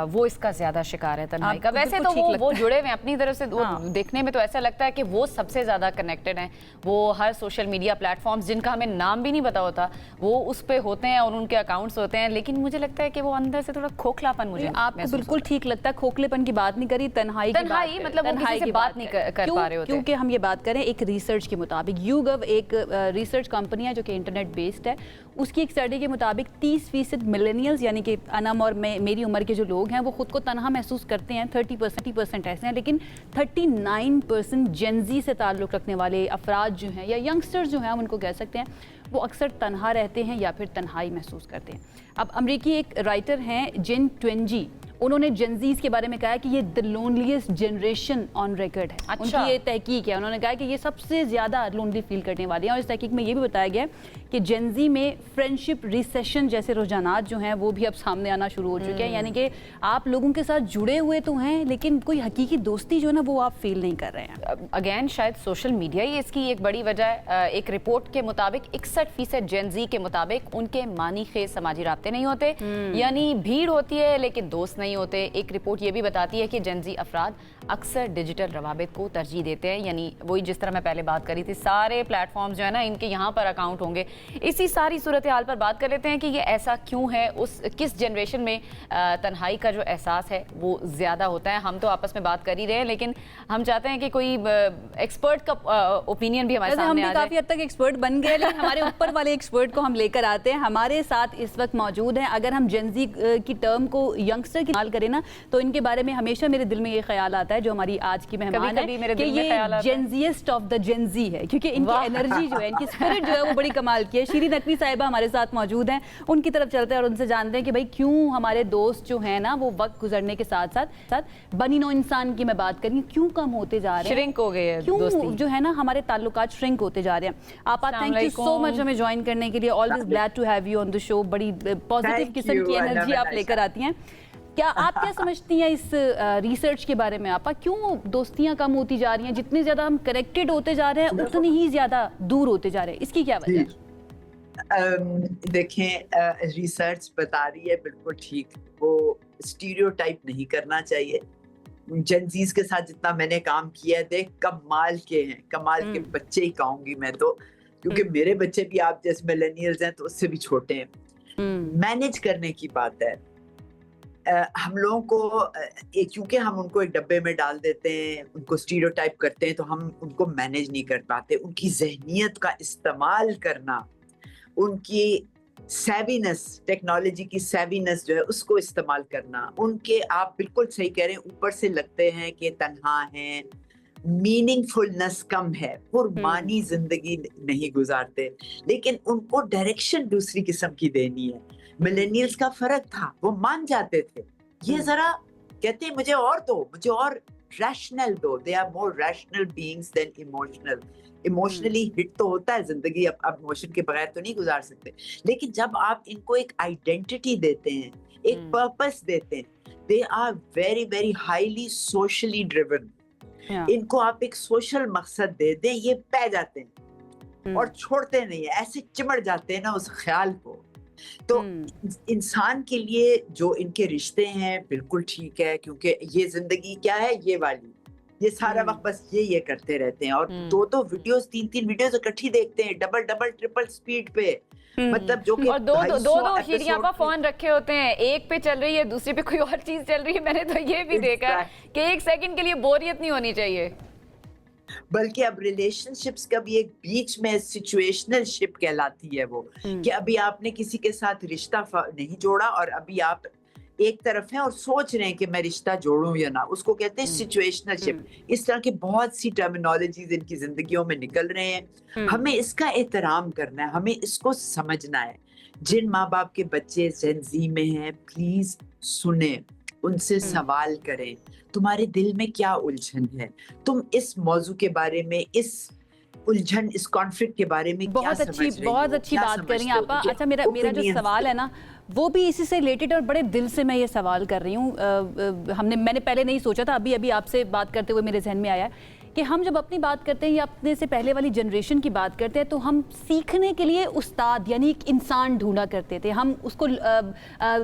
वो इसका ज्यादा शिकार है तन्हाई का। वैसे तो वो जुड़े हुए हैं अपनी तरफ से, देखने में तो ऐसा लगता है कि वो सबसे ज्यादा कनेक्टेड हैं। वो हर सोशल मीडिया प्लेटफॉर्म्स जिनका हमें नाम भी नहीं पता होता, वो उस पे होते हैं और उनके अकाउंट्स होते हैं, लेकिन मुझे लगता है कि वो अंदर से थोड़ा खोखलापन, मुझे आपको बिल्कुल ठीक लगता है। खोखलेपन की बात नहीं करी, तन्हाई मतलब वो किसी से बात नहीं कर पा रहे होते। क्योंकि हम ये बात करें एक रिसर्च के मुताबिक, YouGov एक रिसर्च कंपनी है जो कि इंटरनेट बेस्ड है, उसकी एक स्टडी के मुताबिक 30% मिलेनियल्स यानी कि अनम और मेरी उम्र के जो लोग हैं वो खुद को तनहा महसूस करते हैं। 30% ऐसे हैं, लेकिन 39% जेनजी से ताल्लुक़ रखने वाले अफराद जो हैं या यंगस्टर्स जो हैं हम उनको कह सकते हैं, वो अक्सर तनहा रहते हैं या फिर तन्हाई महसूस करते हैं। अब अमरीकी एक राइटर हैं जिन ट्वेंजी, उन्होंने जेनजीज के बारे में कहा कि ये the loneliest generation on record है। अच्छा। उनकी ये तहकीक है, उन्होंने कहा कि ये सबसे ज़्यादा लोनली फील करने वाले हैं। और इस तहकीक में ये भी बताया गया कि जेनजी में फ्रेंडशिप रिसेशन जैसे रुझानात जो हैं वो भी अब सामने आना शुरू हो चुके हैं। यानी कि आप लोगों के साथ जुड़े हुए तो हैं, लेकिन कोई हकीकी दोस्ती जो है ना वो आप फील नहीं कर रहे हैं। अगेन शायद सोशल मीडिया ही इसकी एक बड़ी वजह है। एक रिपोर्ट के मुताबिक 61% जेनजी के मुताबिक उनके मानी खेज समाजी राब्ते नहीं होते, यानी भीड़ होती है लेकिन दोस्त नहीं होते। एक रिपोर्ट ये भी बताती है कि जेनजी अफराद अक्सर डिजिटल रवाबित को तरजीह देते हैं, यानी वही जिस तरह मैं पहले बात करी थी, सारे प्लेटफॉर्म्स जो है ना इनके यहाँ पर अकाउंट होंगे। इसी सारी सूरत हाल पर बात कर लेते हैं कि ये ऐसा क्यों है, उस किस जनरेशन में तन्हाई का जो एहसास है वो ज़्यादा होता है। हम तो आपस में बात कर ही रहे हैं, लेकिन हम चाहते हैं कि कोई एक्सपर्ट का ओपिनियन भी हमारे सामने आ जाए। काफ़ी हद तक एक्सपर्ट बन गए, लेकिन हमारे ऊपर वाले एक्सपर्ट को हम लेकर आते हैं। हमारे साथ इस वक्त मौजूद हैं। अगर हम जेनजी की टर्म को यंगस्टर की करें ना, तो इनके बारे में हमेशा मेरे दिल में ये ख्याल आता है, जो हमारी आज की मेहमान है, कि ये जेनजीएस्ट ऑफ द जेनजी है, क्योंकि इनकी एनर्जी जो है, इनकी स्पिरिट जो है वो बड़ी कमाल की है। शीरी नकवी साहिबा हमारे साथ मौजूद हैं, उनकी तरफ चलते हैं और उनसे जानते हैं कि भाई क्यों हमारे दोस्त जो हैं ना वो वक्त गुजरने के साथ साथ बनी नो इंसान की मैं बात करी, क्यों कम होते जा रहे हैं, श्रिंक हो गए हैं, क्यों जो है ना हमारे ताल्लुकात श्रिंक होते जा रहे हैं। आप थैंक यू सो मच हमें ज्वाइन करने के लिए। Always glad to have you on the show. बड़ी पॉजिटिव किस्म की एनर्जी आप लेकर आती हैं। क्या आप क्या समझती हैं इस रिसर्च के बारे में? आपा क्यों दोस्तियां कम होती जा रही हैं? जितने ज्यादा हम कनेक्टेड होते जा रहे हैं उतनी ही ज्यादा दूर होते जा रहे हैं, इसकी क्या वजह है? देखें, रिसर्च बता रही है बिल्कुल ठीक, वो स्टीरियोटाइप नहीं करना चाहिए। जेनजीज के साथ जितना मैंने काम किया है, देख कमाल के हैं, कमाल के बच्चे ही कहूंगी मैं तो, क्योंकि मेरे बच्चे भी आप जैसे मिलेनियल्स हैं तो उससे भी छोटे हैं। मैनेज करने की बात है। हम लोगों को क्योंकि हम उनको एक डब्बे में डाल देते हैं, उनको स्टीरियोटाइप करते हैं, तो हम उनको मैनेज नहीं कर पाते। उनकी जहनियत का इस्तेमाल करना, उनकी सेविनेस, टेक्नोलॉजी की सेविनेस जो है उसको इस्तेमाल करना, उनके, आप बिल्कुल सही कह रहे हैं, ऊपर से लगते हैं कि तन्हा हैं, मीनिंगफुलनेस कम है, पुरमानी जिंदगी नहीं गुजारते, लेकिन उनको डायरेक्शन दूसरी किस्म की देनी है। मिलेनियल्स का फर्क था, वो मान जाते थे, ये जरा कहते हैं मुझे और दो, मुझे और रैशनल दो। They are more rational beings than emotional. Emotionally hit तो होता है जिंदगी, अब इमोशन के बगैर तो नहीं गुजार सकते, लेकिन जब आप इनको एक आइडेंटिटी देते हैं, एक पर्पस देते हैं, they are very very highly socially driven. इनको आप एक सोशल मकसद दे दें, ये पै जाते हैं और छोड़ते नहीं है, ऐसे चिमड़ जाते हैं ना उस ख्याल को। तो इंसान के लिए जो इनके रिश्ते हैं बिल्कुल ठीक है, क्योंकि ये जिंदगी क्या है, ये वाली, ये सारा वक्त बस ये करते रहते हैं, और दो वीडियोस, तीन वीडियोस इकट्ठी देखते हैं, डबल ट्रिपल स्पीड पे, मतलब जो कि और दो शीरियां पर फोन रखे होते हैं, एक पे चल रही है, दूसरे पे कोई और चीज चल रही है। मैंने तो ये भी देखा है कि एक सेकंड के लिए बोरियत नहीं होनी चाहिए। बल्कि अब रिलेशनशिप्स का भी एक बीच में सिचुएशनल शिप कहलाती है वो, कि अभी आपने किसी के साथ रिश्ता नहीं जोड़ा और अभी आप एक तरफ हैं और सोच रहे हैं कि मैं रिश्ता जोड़ूं या ना, उसको कहते हैं सिचुएशनल शिप। इस तरह की बहुत सी टर्मिनोलॉजीज इनकी जिंदगियों में निकल रहे हैं। हमें इसका एहतराम करना है, हमें इसको समझना है। जिन माँ बाप के बच्चे जेन ज़ी में हैं, प्लीज सुने, उनसे सवाल करें, तुम्हारे दिल में क्या उलझन है, तुम इस मौजू के बारे में, इस उलझन, इस कॉन्फ्लिक्ट के बारे में क्या समझ रही हो, बहुत अच्छी बात कर रही हैं आप। अच्छा, मेरा जो सवाल है ना वो भी इसी से रिलेटेड, और बड़े दिल से मैं ये सवाल कर रही हूँ। मैंने पहले नहीं सोचा था, अभी आपसे बात करते हुए मेरे जहन में आया कि हम जब अपनी बात करते हैं या अपने से पहले वाली जनरेशन की बात करते हैं, तो हम सीखने के लिए उस्ताद यानी एक इंसान ढूंढा करते थे, हम उसको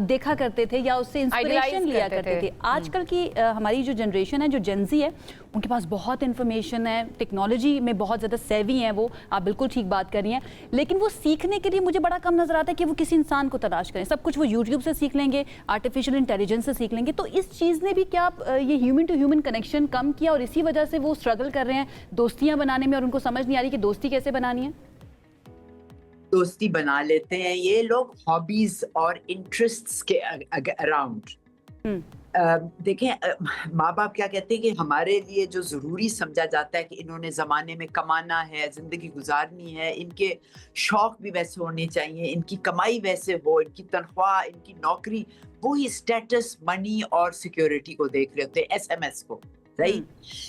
देखा करते थे या उससे इंस्पिरेशन लिया करते थे। आजकल की हमारी जो जनरेशन है, जो जेनजी है, उनके पास बहुत इन्फॉर्मेशन है, टेक्नोलॉजी में बहुत ज़्यादा सेवी हैं वो, आप बिल्कुल ठीक बात कर रही हैं, लेकिन वो सीखने के लिए मुझे बड़ा कम नज़र आता है कि वो किसी इंसान को तलाश करें। सब कुछ वो यूट्यूब से सीख लेंगे, आर्टिफिशियल इंटेलिजेंस से सीख लेंगे। तो इस चीज़ ने भी क्या ये ह्यूमन टू ह्यूमन कनेक्शन कम किया, और इसी वजह से वो स्ट्रगल कर रहे हैं दोस्तियां बनाने में, और उनको समझ नहीं आ रही कि दोस्ती कैसे बनानी है? दोस्ती बना लेते हैं ये लोग हॉबीज और इंटरेस्ट्स के अराउंड। देखें, माँ बाप क्या कहते हैं कि हमारे लिए जो जरूरी समझा जाता है कि इन्होंने जमाने में कमाना है, जिंदगी गुजारनी है, इनके शौक भी वैसे होने चाहिए, इनकी कमाई वैसे हो, इनकी तनख्वाह, इनकी नौकरी, वो ही स्टेटस, मनी और सिक्योरिटी को देख रहे होते हैं, SMS को, राइट?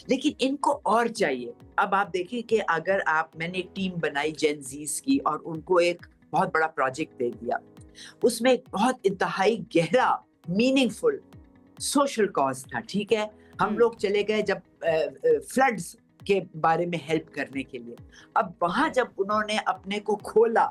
लेकिन इनको और चाहिए। अब आप देखिए कि अगर मैंने एक टीम बनाई जेन ज़ीज़ की और उनको एक बहुत बड़ा प्रोजेक्ट दे दिया, उसमें एक बहुत इंतहाई गहरा मीनिंगफुल सोशल कॉज था, ठीक है? हम लोग चले गए जब फ्लड्स के बारे में हेल्प करने के लिए। अब वहां जब उन्होंने अपने को खोला,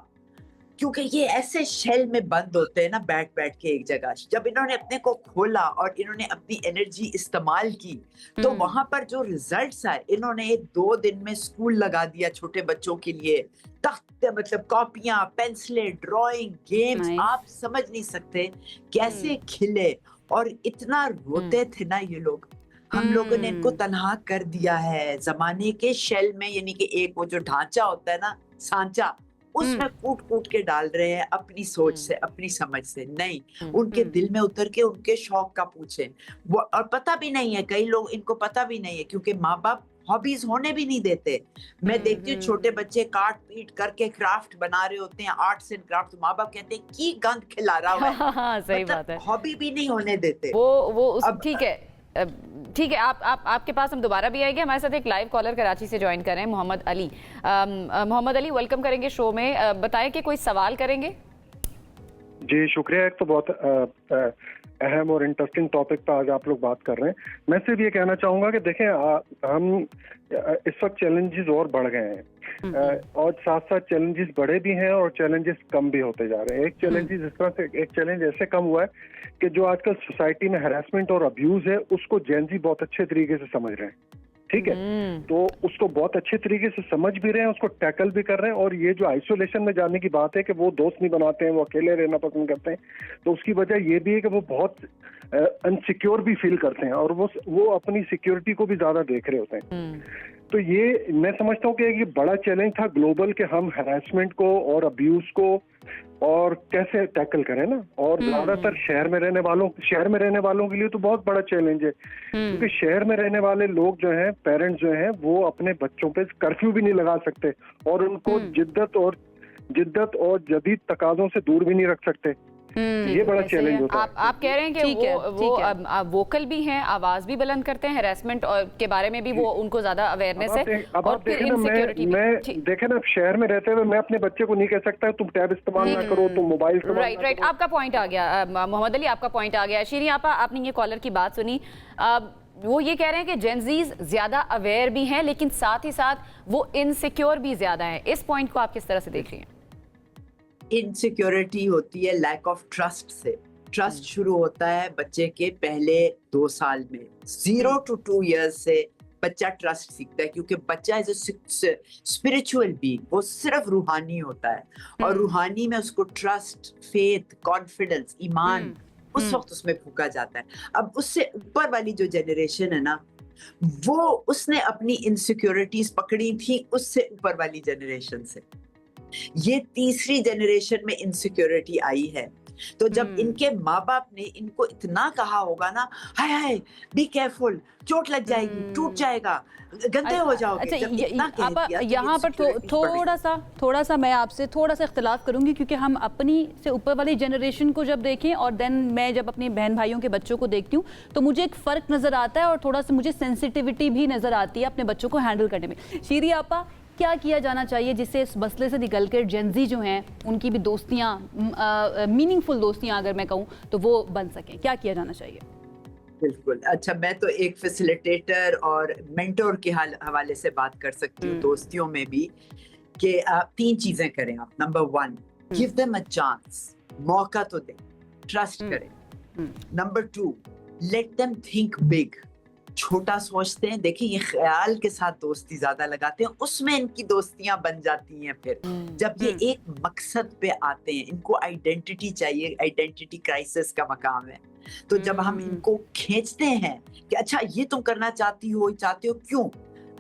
क्योंकि ये ऐसे शेल में बंद होते हैं ना, बैठ के एक जगह, जब इन्होंने अपने को खोला और इन्होंने अपनी एनर्जी इस्तेमाल की, तो वहां पर जो रिजल्ट्स आए, इन्होंने 2 दिन में स्कूल लगा दिया छोटे बच्चों के लिए, तख्ते, मतलब कॉपियां, पेंसिलें, ड्राइंग, गेम्स, आप समझ नहीं सकते कैसे खिले। और इतना रोते थे ना ये लोग, हम लोगों ने इनको तन्हा कर दिया है जमाने के शेल में, यानी कि एक वो जो ढांचा होता है ना, सांचा, उसमें कूट के डाल रहे हैं अपनी सोच से, अपनी समझ से नहीं। उनके दिल में उतर के उनके शौक का पूछे वो, और पता भी नहीं है, कई लोग इनको पता भी नहीं है, क्योंकि माँ बाप हॉबीज होने भी नहीं देते। मैं देखती हूँ छोटे बच्चे काट पीट करके क्राफ्ट बना रहे होते हैं, आर्ट्स एंड क्राफ्ट, माँ बाप कहते हैं की गंद खिला रहा है। सही बात है, हॉबी भी नहीं होने देते वो ठीक है, ठीक है। आपके पास हम दोबारा भी आएंगे। हमारे साथ एक लाइव कॉलर कराची से ज्वाइन कर रहे हैं, मोहम्मद अली। मोहम्मद अली, वेलकम करेंगे शो में। बताएं कि कोई सवाल करेंगे? जी शुक्रिया। एक तो बहुत अहम और इंटरेस्टिंग टॉपिक पर आज आप लोग बात कर रहे हैं। मैं सिर्फ ये कहना चाहूँगा कि देखें, हम इस वक्त चैलेंजेस और बढ़ गए हैं, और साथ साथ चैलेंजेस बड़े भी हैं और चैलेंजेस कम भी होते जा रहे हैं। एक चैलेंज ऐसे कम हुआ है कि जो आजकल सोसाइटी में हैरेसमेंट और अब्यूज है, उसको जेन ज़ी बहुत अच्छे तरीके से समझ रहे हैं, ठीक है? तो उसको बहुत अच्छे तरीके से समझ भी रहे हैं, उसको टैकल भी कर रहे हैं। और ये जो आइसोलेशन में जाने की बात है कि वो दोस्त नहीं बनाते हैं, वो अकेले रहना पसंद करते हैं, तो उसकी वजह ये भी है कि वो बहुत अनसिक्योर भी फील करते हैं और वो अपनी सिक्योरिटी को भी ज्यादा देख रहे होते हैं। तो ये मैं समझता हूँ कि ये बड़ा चैलेंज था ग्लोबल कि हम हैरेसमेंट को और अब्यूज को और कैसे टैकल करें ना। और ज्यादातर शहर में रहने वालों के लिए तो बहुत बड़ा चैलेंज है, क्योंकि शहर में रहने वाले लोग जो हैं, पेरेंट्स जो हैं, वो अपने बच्चों पे कर्फ्यू भी नहीं लगा सकते और उनको जिद्दत और जदीद तकाजों से दूर भी नहीं रख सकते। ये बड़ा चैलेंज होता है। आप कह रहे हैं कि वो वोकल भी हैं, आवाज भी बुलंद करते हैं, हैरेसमेंट और के बारे में भी वो उनको ज्यादा अवेयरनेस है। अब आप देखें ना, मैं देखें ना, शहर में रहते हुए मैं अपने बच्चे को नहीं कह सकता तुम टैब इस्तेमाल ना करो, तुम मोबाइल राइट। आपका पॉइंट आ गया मोहम्मद अली, आपका पॉइंट आ गया। शीरी आपने ये कॉलर की बात सुनी, वो ये कह रहे हैं कि जेनजीज ज्यादा अवेयर भी हैं लेकिन साथ ही साथ वो इनसिक्योर भी ज्यादा है। इस पॉइंट को आप किस तरह से देख रही हैं? इनसिक्योरिटी होती है लैक ऑफ ट्रस्ट से। ट्रस्ट शुरू होता है बच्चे के पहले 2 साल में, 0 to 2 years से बच्चा ट्रस्ट सीखता है, क्योंकि बच्चा एज ए स्पिरिचुअल बीइंग, वो सिर्फ रूहानी होता है और रूहानी में उसको ट्रस्ट, फेथ, कॉन्फिडेंस, ईमान उस वक्त उसमें फूका जाता है। अब उससे ऊपर वाली जो जनरेशन है ना, वो उसने अपनी इनसिक्योरिटीज पकड़ी थी उससे ऊपर वाली जनरेशन से। ये तीसरी जनरेशन में इनसिक्योरिटी आई है। तो जब इनके माँ बाप ने इनको इतना कहा होगा ना, हाय हाय बी केयरफुल, चोट लग जाएगी, टूट जाएगा, गंदे हो जाओगे। अच्छा, यहाँ पर थोड़ा सा मैं आपसे थोड़ा सा इख्तिलाफ करूंगी, क्योंकि हम अपनी से ऊपर वाली जनरेशन को जब देखें और देन मैं जब अपनी बहन भाइयों के बच्चों को देखती हूँ तो मुझे एक फ़र्क नज़र आता है और थोड़ा सा मुझे सेंसिटिविटी भी नज़र आती है अपने बच्चों को हैंडल करने में। शीरी आपा, क्या किया जाना चाहिए जिससे इस मसले से निकलकर जेनजी जो हैं उनकी भी दोस्तियाँ, मीनिंगफुल दोस्तियाँ अगर मैं कहूँ तो वो बन सकें? क्या किया जाना चाहिए? बिल्कुल। अच्छा, मैं तो एक फैसिलिटेटर और मेंटोर के हवाले से बात कर सकती हूँ दोस्तियों में भी, कि 3 चीजें करें आप। Number 1, give them a chance, मौका तो दें, ट्रस्ट करें। Number 2, let them think big, छोटा सोचते हैं। देखिए, ये ख्याल के साथ दोस्ती ज्यादा लगाते हैं, उसमें इनकी दोस्तियां बन जाती हैं। फिर जब ये एक मकसद पे आते हैं, इनको आइडेंटिटी चाहिए, आइडेंटिटी क्राइसिस का मकाम है। तो जब हम इनको खींचते हैं कि अच्छा ये तुम करना चाहते हो क्यों,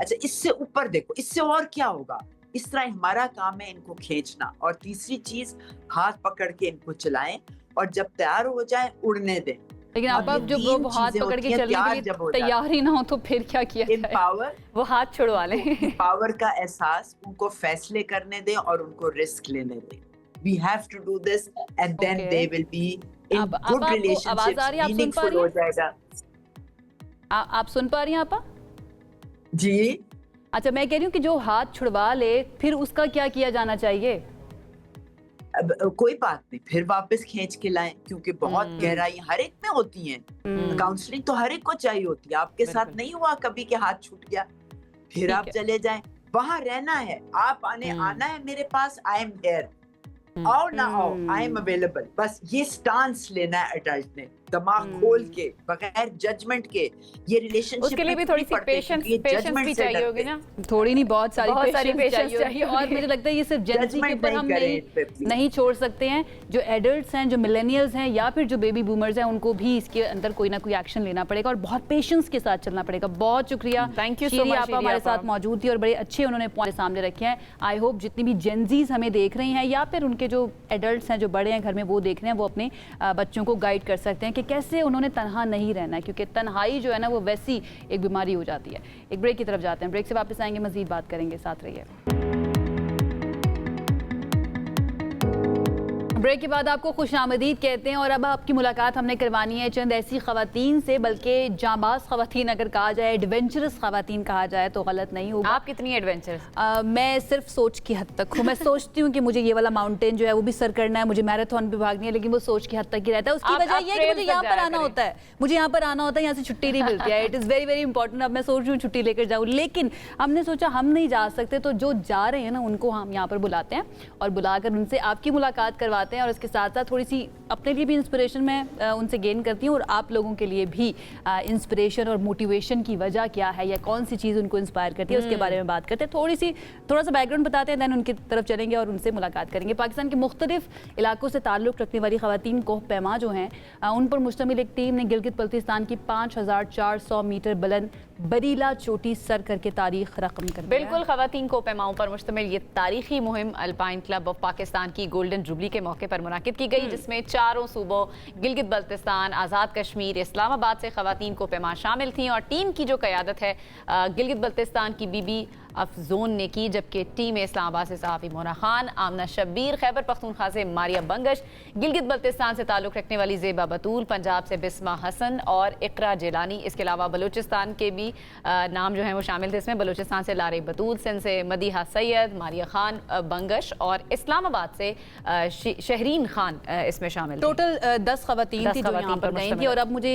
अच्छा इससे ऊपर देखो, इससे और क्या होगा, इस तरह हमारा काम है इनको खींचना। और तीसरी चीज, हाथ पकड़ के इनको चलाएं और जब तैयार हो जाए उड़ने दें। लेकिन आप जब वो हाथ पकड़ के चलने के लिए तैयार ही ना हो तो फिर क्या किया जाए? एम्पावर, वो हाथ छुड़वा लें। पावर का एहसास, उनको फैसले करने दें और उनको रिस्क लेने दें। We have to do this and then they will be in good relationships, meaningful हो जाएगा। आप सुन पा रही हैं आपा? जी। अच्छा, मैं कह रही हूँ कि जो हाथ छुड़वा ले फिर उसका क्या किया जाना चाहिए? अब कोई बात नहीं, फिर वापस खींच के लाएं, क्योंकि बहुत गहराई हर एक में होती हैं। काउंसलिंग तो हर एक को चाहिए होती है। आपके साथ नहीं हुआ कभी कि हाथ छूट गया, फिर आप चले जाएं, वहां रहना है। आप आना है मेरे पास, आई एम हियर, आओ ना आओ, आई एम अवेलेबल। बस ये स्टांस लेना है एडल्ट ने, दिमाग खोल के, बगैर जजमेंट के। ये रिलेशनशिप उसके लिए भी थोड़ी सी पेशेंस भी चाहिए होगी ना? थोड़ी नहीं, बहुत सारी पेशेंस चाहिए। और मुझे लगता है ये सिर्फ जेनजी के ऊपर हम नहीं छोड़ सकते हैं। जो एडल्ट्स हैं, जो मिलेनियल्स हैं या फिर जो बेबी बूमर्स हैं, उनको भी इसके अंदर कोई ना कोई एक्शन लेना पड़ेगा और बहुत पेशेंस के साथ चलना पड़ेगा। बहुत शुक्रिया, थैंक यू सो मच। आप हमारे साथ मौजूद थी और बड़े अच्छे उन्होंने पॉइंट सामने रखे हैं। आई होप जितनी भी जेनजीज हमें देख रही हैं या फिर उनके जो एडल्ट्स हैं, जो बड़े हैं घर में, वो देख रहे हैं, वो अपने बच्चों को गाइड कर सकते हैं कि कैसे उन्होंने तन्हा नहीं रहना है, क्योंकि तन्हाई जो है ना वो वैसी एक बीमारी हो जाती है। एक ब्रेक की तरफ जाते हैं, ब्रेक से वापस आएंगे, मजीद बात करेंगे, साथ रहिए। ब्रेक के बाद आपको खुशामदीद कहते हैं और अब आपकी मुलाकात हमने करवानी है चंद ऐसी ख़वातीन से, बल्कि जांबाज ख़वातीन अगर कहा जाए, एडवेंचरस ख़वातीन कहा जाए तो गलत नहीं होगा। आप कितनी एडवेंचरस? मैं सिर्फ सोच की हद तक हूँ। मैं सोचती हूँ कि मुझे ये वाला माउंटेन जो है वो भी सर करना है, मुझे मैराथन भी भागनी है, लेकिन वो सोच की हद तक ही रहता है। उसकी वजह ये है कि मुझे यहाँ पर आना होता है, मुझे यहाँ पर आना होता है, यहाँ से छुट्टी नहीं मिलती है। It is very very important. अब मैं सोच रही हूँ छुट्टी लेकर जाऊँ, लेकिन हमने सोचा हम नहीं जा सकते, तो जो जा रहे हैं ना उनको हम यहाँ पर बुलाते हैं और बुलाकर उनसे आपकी मुलाकात करवाते हैं। आते हैं और इसके साथ साथ थोड़ी सी अपने लिए भी इंस्पिरेशन मैं उनसे गेन करती हूँ और आप लोगों के लिए भी इंस्पिरेशन और मोटिवेशन की वजह क्या है या कौन सी चीज़ उनको इंस्पायर करती है उसके बारे में बात करते हैं। थोड़ा सा बैकग्राउंड बताते हैं, दैन उनकी तरफ चलेंगे और उनसे मुलाकात करेंगे। पाकिस्तान के मुख्तलिफ इलाकों से ताल्लुक़ रखने वाली ख़वातीन कोह पैमा जो हैं उन पर मुश्तमिल एक टीम ने गिलगित बल्तिस्तान की 5400 मीटर बुलंद बरीला चोटी सर करके तारीख रकम कर दी। बिल्कुल, ख़वातीन को पैमाओं पर मुश्तमिल ये तारीखी मुहिम अल्पाइन क्लब ऑफ पाकिस्तान की गोल्डन जुबली के मौके पर मुनाकिद की गई, जिसमें चारों सूबों गिलगित बल्तिस्तान, आज़ाद कश्मीर, इस्लामाबाद से ख़वातीन को पैमा शामिल थीं और टीम की जो क़यादत है गिलगित बल्तिस्तान की बीबी अफजोन ने की, जबकि टीम इस्लामाबाद से सहाफ़ी मोना खान, आमना शब्बीर, खैबर पख्तूनख्वा से मारिया बंगश, गिलगित बल्तिस्तान से ताल्लुक़ रखने वाली ज़ेबा बतूल, पंजाब से बिस्मा हसन और इकरा जेलानी। इसके अलावा बलूचिस्तान के भी नाम जो हैं वो शामिल थे इसमें। बलूचिस्तान से लारे बतूल, सिंध से मदीहा सैयद, मारिया खान बंगश और इस्लामाबाद से शहरीन खान इसमें शामिल। टोटल 10 ख़वातीन थी जो यहाँ पर गई थी और अब मुझे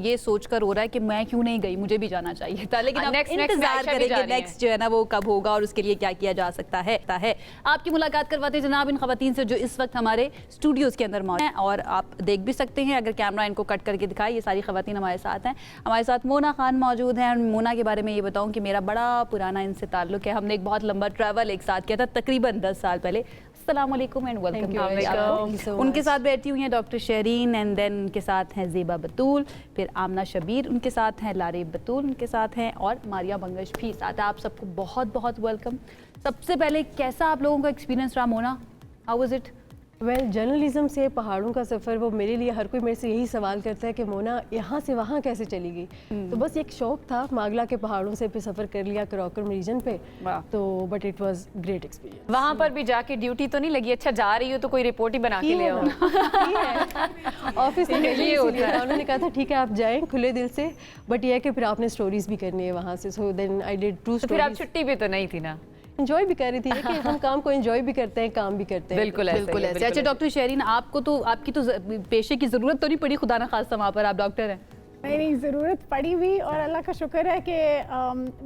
ये सोचकर हो रहा है कि मैं क्यों नहीं गई, मुझे भी जाना चाहिए था, लेकिन अब इंतजार करेंगे नेक्स्ट जो है ना वो कब होगा और उसके लिए क्या किया जा सकता है। आपकी मुलाकात करवाते जनाब इन ख़वातीन से जो इस वक्त हमारे स्टूडियोज़ के अंदर मौजूद हैं और आप देख भी सकते हैं अगर कैमरा इनको कट करके दिखाए, ये सारी ख़वातीन हमारे साथ हैं। हमारे साथ मोना खान मौजूद हैं और मोना के बारे में ये बताऊँ कि मेरा बड़ा पुराना इनसे ताल्लुक़ है, हमने एक बहुत लंबा ट्रैवल एक साथ किया था तकरीबन 10 साल पहले। अस्सलाम वालेकुम एंड वेलकम। उनके साथ बैठी हुई हैं डॉक्टर शहरीन एंड देन उनके साथ हैं ज़ेबा बतूल, फिर आमना शबीर उनके साथ हैं, लारे बतूल उनके साथ हैं और मारिया बंगश भी साथ है। आप सबको बहुत बहुत वेलकम। सबसे पहले कैसा आप लोगों का एक्सपीरियंस रहा Mona, how was it? Well journalism से पहाड़ों का सफ़र, वो मेरे लिए हर कोई मेरे से यही सवाल करता है कि मोना यहाँ से वहाँ कैसे चली गई। तो बस एक शौक था, मागला के पहाड़ों से फिर सफ़र कर लिया कराकोरम रीजन पे, तो but it was great experience. वहाँ पर भी जाके ड्यूटी तो नहीं लगी? अच्छा जा रही हो तो कोई रिपोर्ट ही बना के ले आओ। ऑफिस में ये होता है, उन्होंने कहा था ठीक है आप जाएं खुले दिल से, बट ये है कि फिर आपने स्टोरीज भी करनी है वहाँ से, so then I did 2 stories. फिर आप छुट्टी भी तो नहीं थी ना? एंजॉय भी कर रही थी कि हम काम को एंजॉय भी करते हैं, काम भी करते हैं। बिल्कुल ऐसे। अच्छा डॉक्टर शहरीन, आपको तो आपकी तो पेशे की ज़रूरत तो नहीं पड़ी खुदा ना खास्ता, वहाँ पर आप डॉक्टर हैं? नहीं, ज़रूरत पड़ी भी और अल्लाह का शुक्र है कि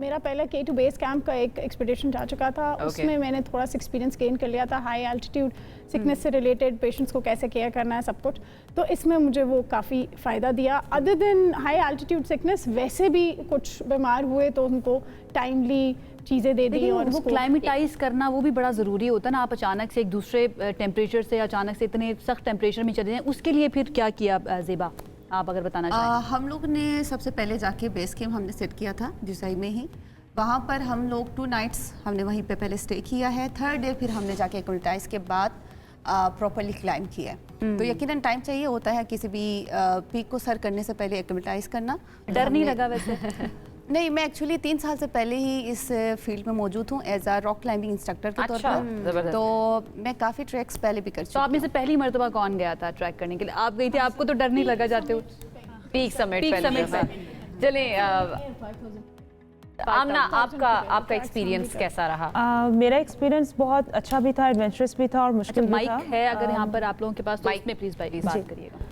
मेरा पहला K2 बेस कैंप का एक एक्सपीडिशन जा चुका था। उसमें मैंने थोड़ा सा एक्सपीरियंस गेन कर लिया था, हाई एल्टीट्यूड सिकनेस से रिलेटेड पेशेंट्स को कैसे केयर करना है सब कुछ, तो इसमें मुझे वो काफ़ी फ़ायदा दिया। Other than high altitude sickness वैसे भी कुछ बीमार हुए तो उनको टाइमली चीज़ें दे दी और वो क्लाइमेटाइज करना वो भी बड़ा ज़रूरी होता है ना। आप अचानक से एक दूसरे टेम्परेचर से अचानक से इतने सख्त टेम्परेचर में चले जाएं, उसके लिए फिर क्या किया ज़ेबा, आप अगर बताना चाहें? हम लोग ने सबसे पहले जाके बेस कैंप हमने सेट किया था जुसाई में ही। वहाँ पर हम लोग 2 नाइट्स हमने वहीं पे पहले स्टे किया है। 3rd डे फिर हमने जाके एक्लिमेटाइज के बाद प्रॉपरली क्लाइंब किया है। तो यकीनन टाइम चाहिए होता है किसी भी पीक को सर करने से पहले एक्लिमेटाइज करना। डर नहीं लगा वैसे? नहीं, मैं एक्चुअली 3 साल से पहले ही इस फील्ड में मौजूद हूँ एज आ रॉक क्लाइंबिंग इंस्ट्रक्टर के तौर पर, तो मैं काफ़ी ट्रैक्स पहले भी कर चुकी हूँ। तो आप में से पहली मरतबा कौन गया था ट्रैक करने के लिए? आप गई थी, आपको तो डर नहीं लगा जाते हो? पीक समिट चलें। आमना, आपका एक्सपीरियंस कैसा रहा? मेरा एक्सपीरियंस बहुत अच्छा भी था, एडवेंचरस भी था और मुश्किल भी था। माइक है अगर यहाँ पर आप लोगों के पास, तो इसमें प्लीज़ बात करिएगा।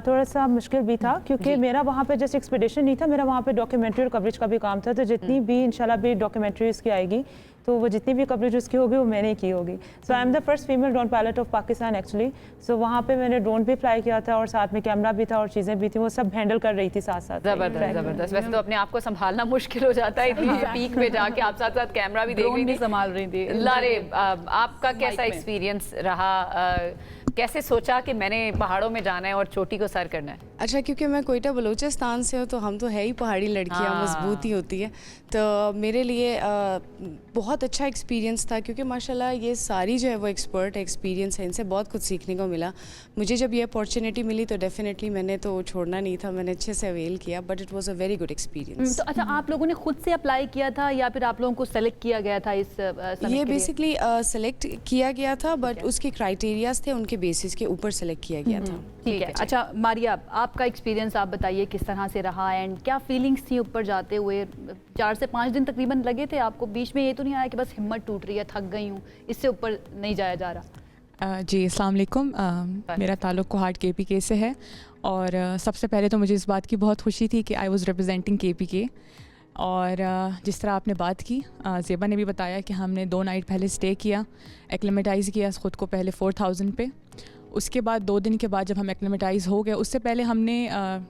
थोड़ा सा मुश्किल भी था क्योंकि मेरा वहाँ पे जस्ट एक्सपीडिशन नहीं था, मेरा वहाँ पे डॉक्यूमेंट्री और कवरेज का भी काम था। तो जितनी भी इंशाल्लाह भी डॉक्यूमेंट्री इसकी आएगी तो वो जितनी भी कवरेज उसकी होगी वो मैंने की होगी। So I am the first female drone pilot of Pakistan actually. So वहाँ पे मैंने ड्रोन भी फ्लाई किया था और साथ में कैमरा भी था और चीज़ें भी थी, वो सब हैंडल कर रही थी साथ साथ। ज़बरदस्त। वैसे तो अपने आप को संभालना मुश्किल हो जाता है इतनी पीक पे जाके, आप साथ साथ कैमरा भी देख रही थी, संभाल रही थी। लारे, आपका कैसा एक्सपीरियंस रहा? कैसे सोचा कि मैंने पहाड़ों में जाना है और चोटी को सर करना है? अच्छा, क्योंकि मैं कोयटा बलूचिस्तान से हूँ तो हम तो है ही पहाड़ी लड़कियाँ, मजबूत ही होती है, तो मेरे लिए बहुत अच्छा एक्सपीरियंस था क्योंकि माशाल्लाह ये सारी जो है वो एक्सपर्ट एक्सपीरियंस है, इनसे बहुत कुछ सीखने को मिला। मुझे जब ये अपॉर्चुनिटी मिली तो डेफिनेटली मैंने तो छोड़ना नहीं था, मैंने अच्छे से अवेल किया, but it was a very good experience. तो अच्छा, आप लोगों ने खुद से अप्लाई किया था या फिर आप लोगों को सेलेक्ट किया गया था इस ये बेसिकली सेलेक्ट किया गया था, बट उसके क्राइटेरियाज थे, उनके बेसिस के ऊपर सेलेक्ट किया गया था। ठीक है। अच्छा मारिया, आपका एक्सपीरियंस आप बताइए किस तरह से रहा एंड क्या फीलिंग्स थी ऊपर जाते हुए? 4 से 5 दिन तकरीबन लगे थे आपको, बीच में ये तो नहीं आया कि बस हिम्मत टूट रही है, थक गई हूँ, इससे ऊपर नहीं जाया जा रहा? जी अस्सलाम वालेकुम। मेरा ताल्लुक़ कोहाट KPK से है और सबसे पहले तो मुझे इस बात की बहुत खुशी थी कि आई वाज रिप्रेजेंटिंग KPK। और जिस तरह आपने बात की, ज़ेबा ने भी बताया कि हमने 2 नाइट पहले स्टे किया, एक्लिमेटाइज़ किया ख़ुद को पहले 4000 पे, उसके बाद 2 दिन के बाद जब हम एक्लेमेटाइज हो गए, उससे पहले हमने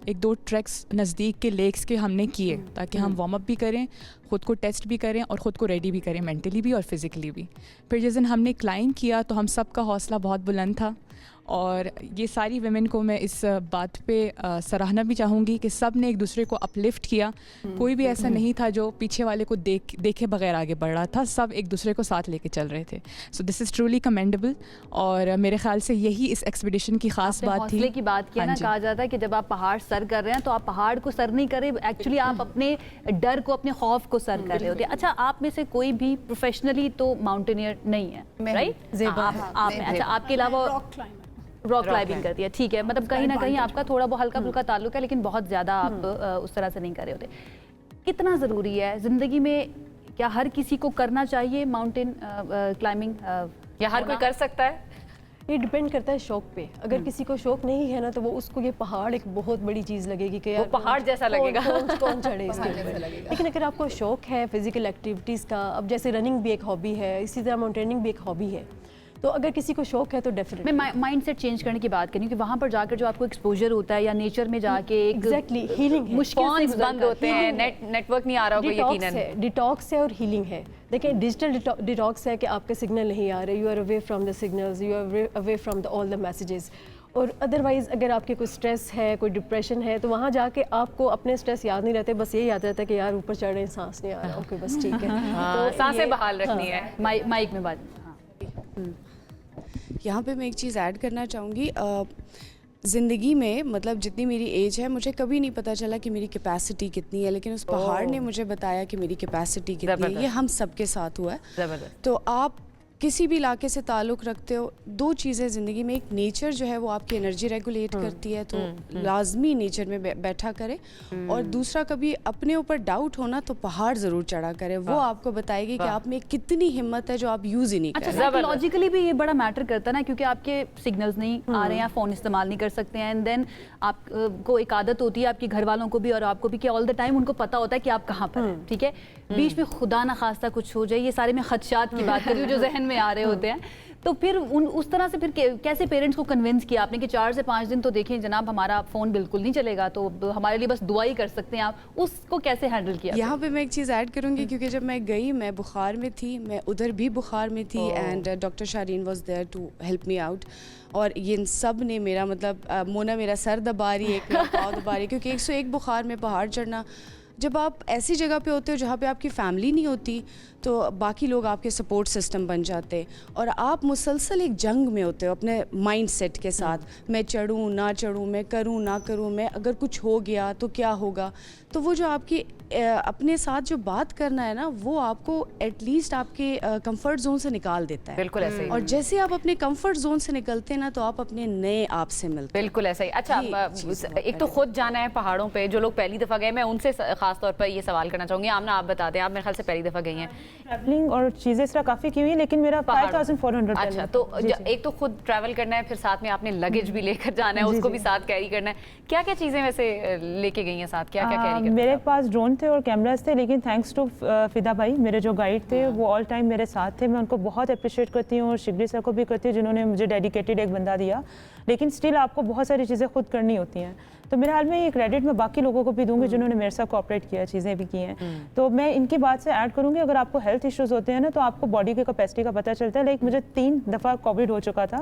1-2 ट्रैक्स नज़दीक के लेक्स के हमने किए ताकि हम वार्म अप भी करें, ख़ुद को टेस्ट भी करें और ख़ुद को रेडी भी करें मेंटली भी और फिज़िकली भी। फिर जिस दिन हमने क्लाइंब किया तो हम सब का हौसला बहुत बुलंद था और ये सारी वेमेन को मैं इस बात पे सराहना भी चाहूँगी कि सब ने एक दूसरे को अपलिफ्ट किया। कोई भी ऐसा नहीं था जो पीछे वाले को देखे बगैर आगे बढ़ रहा था, सब एक दूसरे को साथ लेके चल रहे थे। So this is truly commendable और मेरे ख्याल से यही इस एक्सपीडिशन की खास बात थी। हौसले की बात किया ना, कहा जाता है कि जब आप पहाड़ सर कर रहे हैं तो आप पहाड़ को सर नहीं कर रहे, एक्चुअली आप अपने डर को, अपने खौफ को सर कर रहे होते हैं। अच्छा, आप में से कोई भी प्रोफेशनली तो माउंटेनियर नहीं है, राइट? अच्छा, आपके अलावा रॉक क्लाइंबिंग करती है, ठीक है। मतलब कहीं ना कहीं आपका थोड़ा बहुत हल्का फुल्का ताल्लुक है, लेकिन बहुत ज़्यादा आप उस तरह से नहीं कर रहे होते। कितना ज़रूरी है ज़िंदगी में, क्या हर किसी को करना चाहिए माउंटेन क्लाइंबिंग या हर कोई कर सकता है? ये डिपेंड करता है शौक पे। अगर किसी को शौक नहीं है ना तो वो उसको ये पहाड़ एक बहुत बड़ी चीज़ लगेगी कि यार वो पहाड़ जैसा लगेगा, कौन चढ़े इसके ऊपर। लेकिन अगर आपको शौक है फिजिकल एक्टिविटीज़ का, अब जैसे रनिंग भी एक हॉबी है, इसी तरह माउंटेनिंग भी एक हॉबी है, तो अगर किसी को शौक है तो डेफिनेटली। मैं माइंड सेट चेंज करने की बात करी कि वहाँ पर जाकर जो आपको एक्सपोजर होता है या नेचर में जाके एग्जैक्टली हीलिंग है, मुश्किल बंद होते हैं, नेटवर्क नहीं आ रहा होगा यकीनन। डिटॉक्स है और हीलिंग है। देखिए, डिजिटल डिटॉक्स है कि आपके सिग्नल नहीं आ रहे, you are away from the signals, you are away from all the messages. और अदरवाइज़ अगर आपके कोई स्ट्रेस है, कोई डिप्रेशन है, तो वहाँ जाके आपको अपने स्ट्रेस याद नहीं रहते, बस ये याद रहता है कि यार ऊपर चढ़ रहे हैं, सांस नहीं आ रहा, ओके बस ठीक है। तो सांसें बहाल रखनी है। माइक में बात। यहाँ पे मैं एक चीज़ ऐड करना चाहूँगी। ज़िंदगी में मतलब जितनी मेरी एज है, मुझे कभी नहीं पता चला कि मेरी कैपेसिटी कितनी है, लेकिन उस पहाड़ ने मुझे बताया कि मेरी कैपेसिटी कितनी है। ये हम सबके साथ हुआ है। तो आप किसी भी इलाके से ताल्लुक़ रखते हो, 2 चीज़ें ज़िंदगी में, एक नेचर जो है वो आपकी एनर्जी रेगुलेट करती है, तो लाजमी नेचर में बैठा करे, और दूसरा कभी अपने ऊपर डाउट होना तो पहाड़ ज़रूर चढ़ा करे। वो आपको बताएगी कि आप में कितनी हिम्मत है जो आप यूज़ ही नहीं कर रहे। अच्छा, साइकोलॉजिकली भी ये बड़ा मैटर करता है ना, क्योंकि आपके सिग्नल्स नहीं आ रहे हैं, फ़ोन इस्तेमाल नहीं कर सकते हैं, एंड देन आपको एक आदत होती है आपके घर वालों को भी और आपको भी कि ऑल द टाइम उनको पता होता है कि आप कहाँ पर हैं, ठीक है। बीच में खुदा ना खास्ता कुछ हो जाए, ये सारे में खदशात की बात कर रही हूँ जो जहन में आ रहे होते हैं, तो फिर उस तरह से फिर कैसे पेरेंट्स को कन्विंस किया आपने कि 4 से 5 दिन तो देखें जनाब हमारा फ़ोन बिल्कुल नहीं चलेगा, तो हमारे लिए बस दुआ ही कर सकते हैं, आप उसको कैसे हैंडल किया? यहाँ पे मैं एक चीज़ ऐड करूँगी, क्योंकि जब मैं गई, मैं बुखार में थी, मैं उधर भी बुखार में थी, and doctor Shareen was there to help me out, और ये इन सब ने मेरा मतलब मोना मेरा सर दबा रही है, एक पाँव दबा रही है, क्योंकि 101 बुखार में पहाड़ चढ़ना, जब आप ऐसी जगह पे होते हो जहाँ पे आपकी फैमिली नहीं होती, तो बाकी लोग आपके सपोर्ट सिस्टम बन जाते, और आप मुसलसल एक जंग में होते हो अपने माइंड सेट के साथ, मैं चढ़ूँ ना चढ़ूँ, मैं करूँ ना करूँ, मैं अगर कुछ हो गया तो क्या होगा। तो वो जो आपकी अपने साथ जो बात करना है ना, वो आपको एटलीस्ट आपके कंफर्ट जोन से निकाल देता है। बिल्कुल ऐसे ही। और जैसे आप अपने कंफर्ट जोन से निकलते हैं ना, तो आप अपने नए आप से मिलते हैं। बिल्कुल ऐसा ही। अच्छा, एक तो खुद जाना है पहाड़ों पे, जो लोग पहली दफ़ा गए, मैं उनसे खास तौर पर ये सवाल करना चाहूँगी। आमना, आप बता दें, आप मेरे ख्याल से पहली दफ़ा गई हैं। ट्रैवलिंग और चीज़ें इस तरह काफ़ी की हुई, लेकिन मेरा 5400। अच्छा, तो एक तो खुद ट्रैवल करना है, फिर साथ में आपने लगेज भी लेकर जाना है, उसको भी साथ कैरी करना है। क्या क्या चीज़ें वैसे लेके गई हैं साथ, क्या क्या कैरी करना? मेरे पास ड्रोन थे और कैमरास थे, लेकिन थैंक्स टू फिदा भाई, मेरे जो गाइड थे, वो ऑल टाइम मेरे साथ थे। मैं उनको बहुत अप्रिशिएट करती हूँ, और शिगरी सर को भी करती हूँ जिन्होंने मुझे डेडिकेटेड एक बंदा दिया। लेकिन स्टिल आपको बहुत सारी चीज़ें खुद करनी होती हैं, तो मेरे हाल में ये क्रेडिट मैं बाकी लोगों को भी दूंगी जिन्होंने मेरे साथ कोऑपरेट किया, चीज़ें भी की हैं। तो मैं इनकी बात से ऐड करूँगी, अगर आपको हेल्थ इश्यूज़ होते हैं ना, तो आपको बॉडी की कैपेसिटी का पता चलता है। लाइक मुझे 3 दफ़ा कोविड हो चुका था,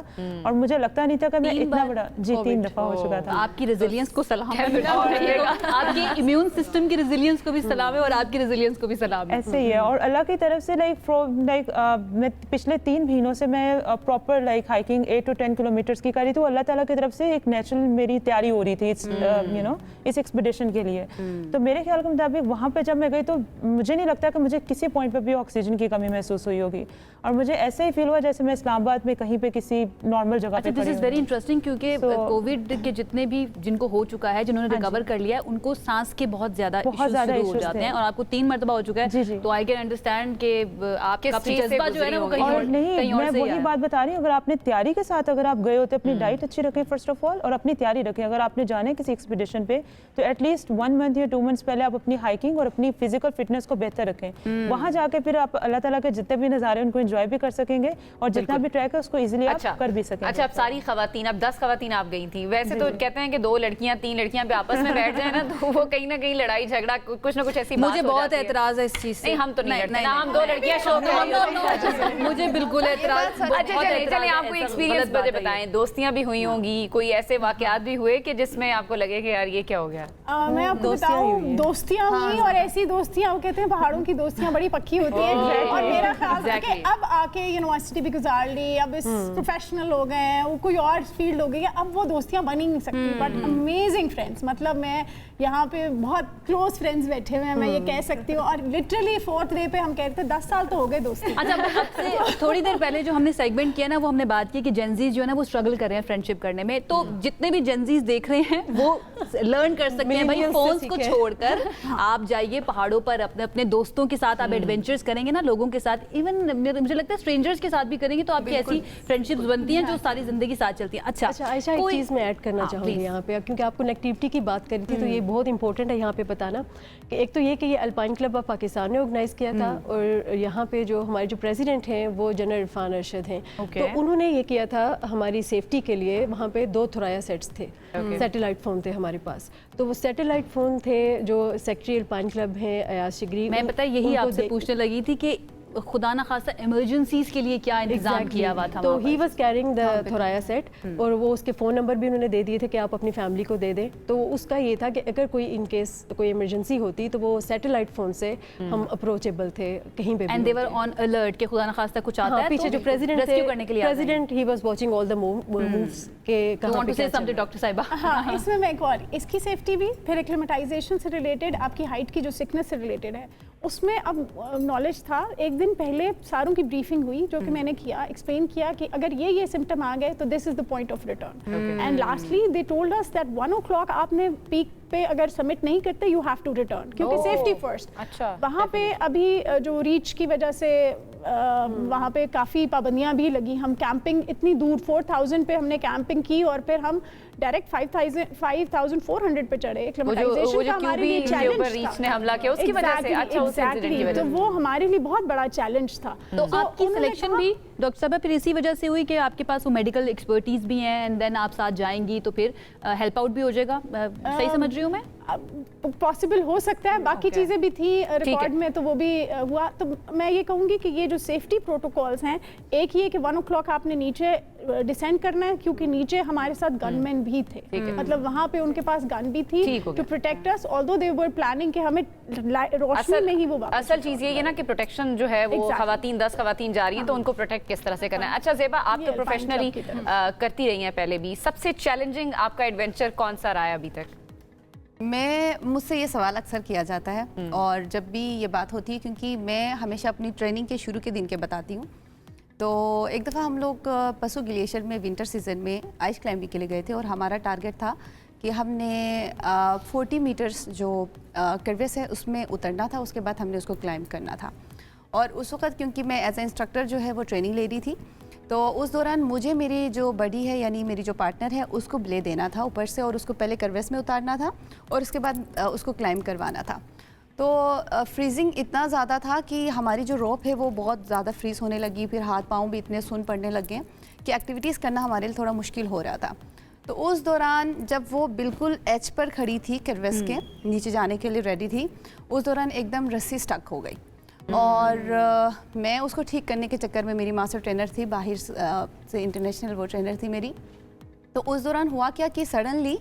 और मुझे लगता नहीं था कि मैं इतना बड़ा 3 दफ़ा हो चुका था। आपकी रेजिलियंस को सलाम है, आपके इम्यून सिस्टम की रेजिलियंस को भी सलाम है, और आपकी रेजिलियंस को भी सलाम है। ऐसे ही है, और अल्लाह की तरफ से लाइक मैं पिछले 3 महीनों से मैं proper like hiking 8 to 10 kilometres की करी, तो अल्लाह ताला की तरफ से एक नेचुरल मेरी तैयारी हो रही थी यू नो इस एक्सपीडिशन के लिए। तो मेरे ख्याल के मुताबिक वहाँ पे जब मैं गई, तो मुझे नहीं लगता कि मुझे किसी पॉइंट पे भी ऑक्सीजन की कमी महसूस हुई होगी, और मुझे ऐसे ही फील हुआ जैसे मैं इस्लामाबाद में कहीं पे किसी नॉर्मल जगह पे। दिस इज वेरी इंटरेस्टिंग, क्योंकि कोविड के जितने भी जिनको हो चुका है, जिन्होंने रिकवर कर लिया है, उनको सांस के बहुत ज़्यादा इश्यूज हो जाते हैं, और आपको 3 मरतबा हो चुका है, तो आई कैन अंडरस्टैंड कि आपका जज्बा जो है ना वो कहीं और नहीं। मैं वही बात बता रही हूँ, अगर आपने तैयारी के साथ अगर आप गए होते, अपनी डाइट अच्छी रखें फर्स्ट ऑफ ऑल, और अपनी तैयारी रखें। अगर आपने जाना है किसी एक्सपीडिशन पे तो एटलीस्ट 1 मंथ या 2 मंथ्स पहले आप अपनी हाइकिंग और अपनी फिजिकल फिटनेस को बेहतर रखें। वहाँ जाके फिर आप अल्लाह ताला के जितने भी नज़ारे उनको एंजॉय भी कर सकेंगे और जितना भी ट्रैक है उसको इजीली आप कर भी सकेंगे। अच्छा, अब सारी खवातीन, अब 10 खवातीन आप गई थी, वैसे तो कहते हैं कि 2 लड़कियां 3 लड़कियां भी आपस में बैठ जाए ना तो वो कहीं ना कहीं लड़ाई झगड़ा कुछ ना कुछ ऐसी मुझे बहुत एतराज है इस चीज से। नहीं, हम तो नहीं लड़ते ना, हम 2 लड़कियां शो में। मुझे बिल्कुल एतराज। अच्छा चलिए, आप कोई एक्सपीरियंस मुझे बताएं, दोस्तियां भी हुई होंगी, कोई ऐसे वाकयात भी हुए कि जिसमें आपको लगे कि यार ये क्या हो गया? मैं आपको बताऊं, दोस्तियां हुई और ऐसी दोस्तियां, वो कहते हैं पहाड़ों की दोस्तियां बड़ी पक्की होती हैं। और मेरा ख्याल है कि अब आके यूनिवर्सिटी भी गुजार ली, अब इस प्रोफेशनल हो गए हैं, वो कोई और फील्ड हो गई है, अब वो दोस्तियां बन ही नहीं सकती। बट अमेजिंग फ्रेंड्स, मतलब मैं यहाँ पे बहुत क्लोज फ्रेंड्स बैठे हुए हैं, मैं ये कह सकती हूँ। और लिटरली 4th डे पे हम कहते हैं 10 साल तो हो गए दोस्ती। अच्छा, अब से थोड़ी देर पहले जो हमने सेगमेंट किया ना, वो हमने बात की कि जेनजीज जो है ना वो स्ट्रगल कर रहे हैं फ्रेंडशिप करने में। तो जितने भी जेनजीज देख रहे हैं वो लर्न कर सकते हैं भाई, फोन्स को छोड़कर आप जाइए पहाड़ों पर, अपने अपने दोस्तों के साथ आप एडवेंचर्स करेंगे ना, लोगों के साथ, इवन मुझे लगता है स्ट्रेंजर्स के साथ भी करेंगे तो आपकी ऐसी फ्रेंडशिप्स बनती हैं जो सारी जिंदगी साथ चलती हैं। अच्छा आयशा, एक चीज़ मैं ऐड करना चाहूँगी यहाँ पे, क्योंकि आप कनेक्टिविटी की बात करी थी तो ये बहुत इंपॉर्टेंट है यहाँ पे बताना कि एक तो ये कि ये अल्पाइन क्लब ऑफ पाकिस्तान ने ऑर्गेनाइज किया था, और यहाँ पे जो हमारे जो प्रेसिडेंट हैं वो जनरल इरफान अरशद हैं। तो उन्होंने ये किया था हमारी सेफ्टी के लिए, वहाँ पे 2 थोराया सेट्स थे, सैटेलाइट फ़ोन थे हमारे पास। तो वो सैटेलाइट फ़ोन थे जो सेक्रेटरी अल्पाइन क्लब हैं अयाज शिगरी, मैं पता यही आपसे पूछने लगी थी कि खुदा ना खासा इमरजेंसीज के लिए क्या इंतजाम किया हुआ था। तो ही वाज कैरिंग द थोराया सेट, और वो उसके फ़ोन नंबर भी उन्होंने दे दिए थे कि आप अपनी फैमिली को दे दें। तो उसका ये था कि अगर कोई इन केस कोई इमरजेंसी होती तो वो सैटेलाइट फ़ोन से हम अप्रोचेबल थे कहीं पे भी। And they were on alert कि खुदा ना खासा कुछ आता है, पीछे जो प्रेसिडेंट थे, करने के लिए president he was watching all the moves के कहां पे क्या समथिंग डॉक्टर साहिबा। हाँ, इसमें मैं एक और, इसकी सेफ्टी भी, फिर एक्लिमेटाइजेशन से रिलेटेड, आपकी हाइट की जो सिकनेस से रिलेटेड है उसमें अब नॉलेज था। एक दिन पहले सारों की ब्रीफिंग हुई जो कि मैंने किया, एक्सप्लेन किया कि अगर ये सिम्टम आ गए तो this is the point of return. And lastly they told us that 1 o'clock आपने पीक पे अगर सबमिट नहीं करते यू हैव टू रिटर्न, क्योंकि सेफ्टी फर्स्ट। अच्छा, वहाँ पे अभी जो रीच की वजह से वहाँ पे काफ़ी पाबंदियाँ भी लगी। हम कैंपिंग इतनी दूर 4000 पे हमने कैंपिंग की और फिर हम डायरेक्ट 5400 पे चढ़े। एक्लिमेटाइजेशन का हमारे लिए चैलेंज था, रीच ने हमला किया उसकी वजह से। अच्छा, उस इंसिडेंट की वजह से तो वो हमारे लिए बहुत बड़ा चैलेंज था। तो आपकी सिलेक्शन भी डॉक्टर साहब फिर इसी वजह से हुई कि आपके पास वो मेडिकल एक्सपर्टीज भी हैं, एंड देन आप साथ जाएंगी तो फिर हेल्प आउट भी हो जाएगा। सही समझ रही हूँ मैं? पॉसिबल हो सकता है, बाकी चीज़ें भी थी रिकॉर्ड में तो वो भी हुआ। तो मैं ये कहूँगी कि ये जो सेफ्टी प्रोटोकॉल्स हैं, एक ही है कि 1 o'clock आपने नीचे डिसेंड करना है, क्योंकि नीचे हमारे साथ गनमैन भी थे, मतलब वहाँ पे उनके पास गन भी थी to protect us, although they were planning कि हमें रोशनी में ही वो वापस। असल चीज़ ये है ना कि प्रोटेक्शन जो है वो खवातीन 10 खवातीन जा रही हैं तो उनको प्रोटेक्ट किस तरह से करना है। अच्छा ज़ेबा, आप तो प्रोफेशनली करती रही हैं पहले भी, सबसे चैलेंजिंग आपका एडवेंचर कौन सा रहा है अभी तक? मुझसे ये सवाल अक्सर किया जाता है और जब भी ये बात होती है, क्योंकि मैं हमेशा अपनी ट्रेनिंग के शुरू के दिन के बताती हूँ। तो एक दफ़ा हम लोग पसू ग्लेशियर में विंटर सीजन में आइस क्लाइंबिंग के लिए गए थे और हमारा टारगेट था कि हमने 40 मीटर्स जो कर्वेस है उसमें उतरना था, उसके बाद हमने उसको क्लाइंब करना था। और उस वक्त क्योंकि मैं एज ए इंस्ट्रक्टर जो है वो ट्रेनिंग ले रही थी, तो उस दौरान मुझे मेरी जो बडी है यानी मेरी जो पार्टनर है उसको ब्ले देना था ऊपर से, और उसको पहले कर्वेस में उतारना था और उसके बाद उसको क्लाइंब करवाना था। तो फ्रीजिंग इतना ज़्यादा था कि हमारी जो रोप है वो बहुत ज़्यादा फ्रीज़ होने लगी, फिर हाथ पाँव भी इतने सुन पड़ने लग गए कि एक्टिविटीज़ करना हमारे लिए थोड़ा मुश्किल हो रहा था। तो उस दौरान जब वो बिल्कुल एज पर खड़ी थी, कर्वेस के नीचे जाने के लिए रेडी थी, उस दौरान एकदम रस्सी स्टक हो गई और मैं उसको ठीक करने के चक्कर में, मेरी मास्टर ट्रेनर थी बाहर से, इंटरनेशनल वो ट्रेनर थी मेरी, तो उस दौरान हुआ क्या कि सडनली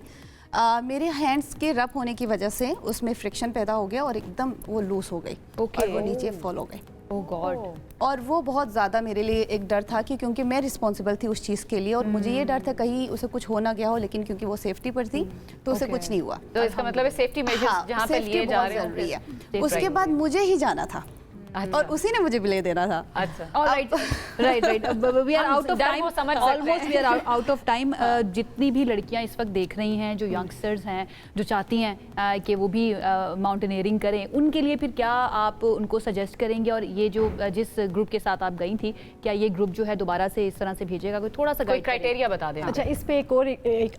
मेरे हैंड्स के रब होने की वजह से उसमें फ्रिक्शन पैदा हो गया और एकदम वो लूज हो गई और वो नीचे फॉल हो गई। ओह गॉड। और वो बहुत ज़्यादा मेरे लिए एक डर था कि क्योंकि मैं रिस्पॉन्सिबल थी उस चीज़ के लिए और मुझे ये डर था कहीं उसे कुछ हो ना गया हो, लेकिन क्योंकि वो सेफ्टी पर थी तो उसे कुछ नहीं हुआ। तो इसका मतलब है सेफ्टी मेजर्स जहाँ पे लिए जा रहे हैं। उसके बाद मुझे ही जाना था और उसी ने मुझे बिले देना था। अच्छा, right, we are out of time, almost we are out of time. जितनी भी लड़कियां इस वक्त देख रही हैं, जो यंगस्टर्स हैं, जो चाहती हैं कि वो भी माउंटेनियरिंग करें, उनके लिए फिर क्या आप उनको सजेस्ट करेंगे? और ये जो जिस ग्रुप के साथ आप गई थी, क्या ये ग्रुप जो है दोबारा से इस तरह से भेजेगा? कोई थोड़ा सा क्राइटेरिया बता दें। अच्छा, इस पे एक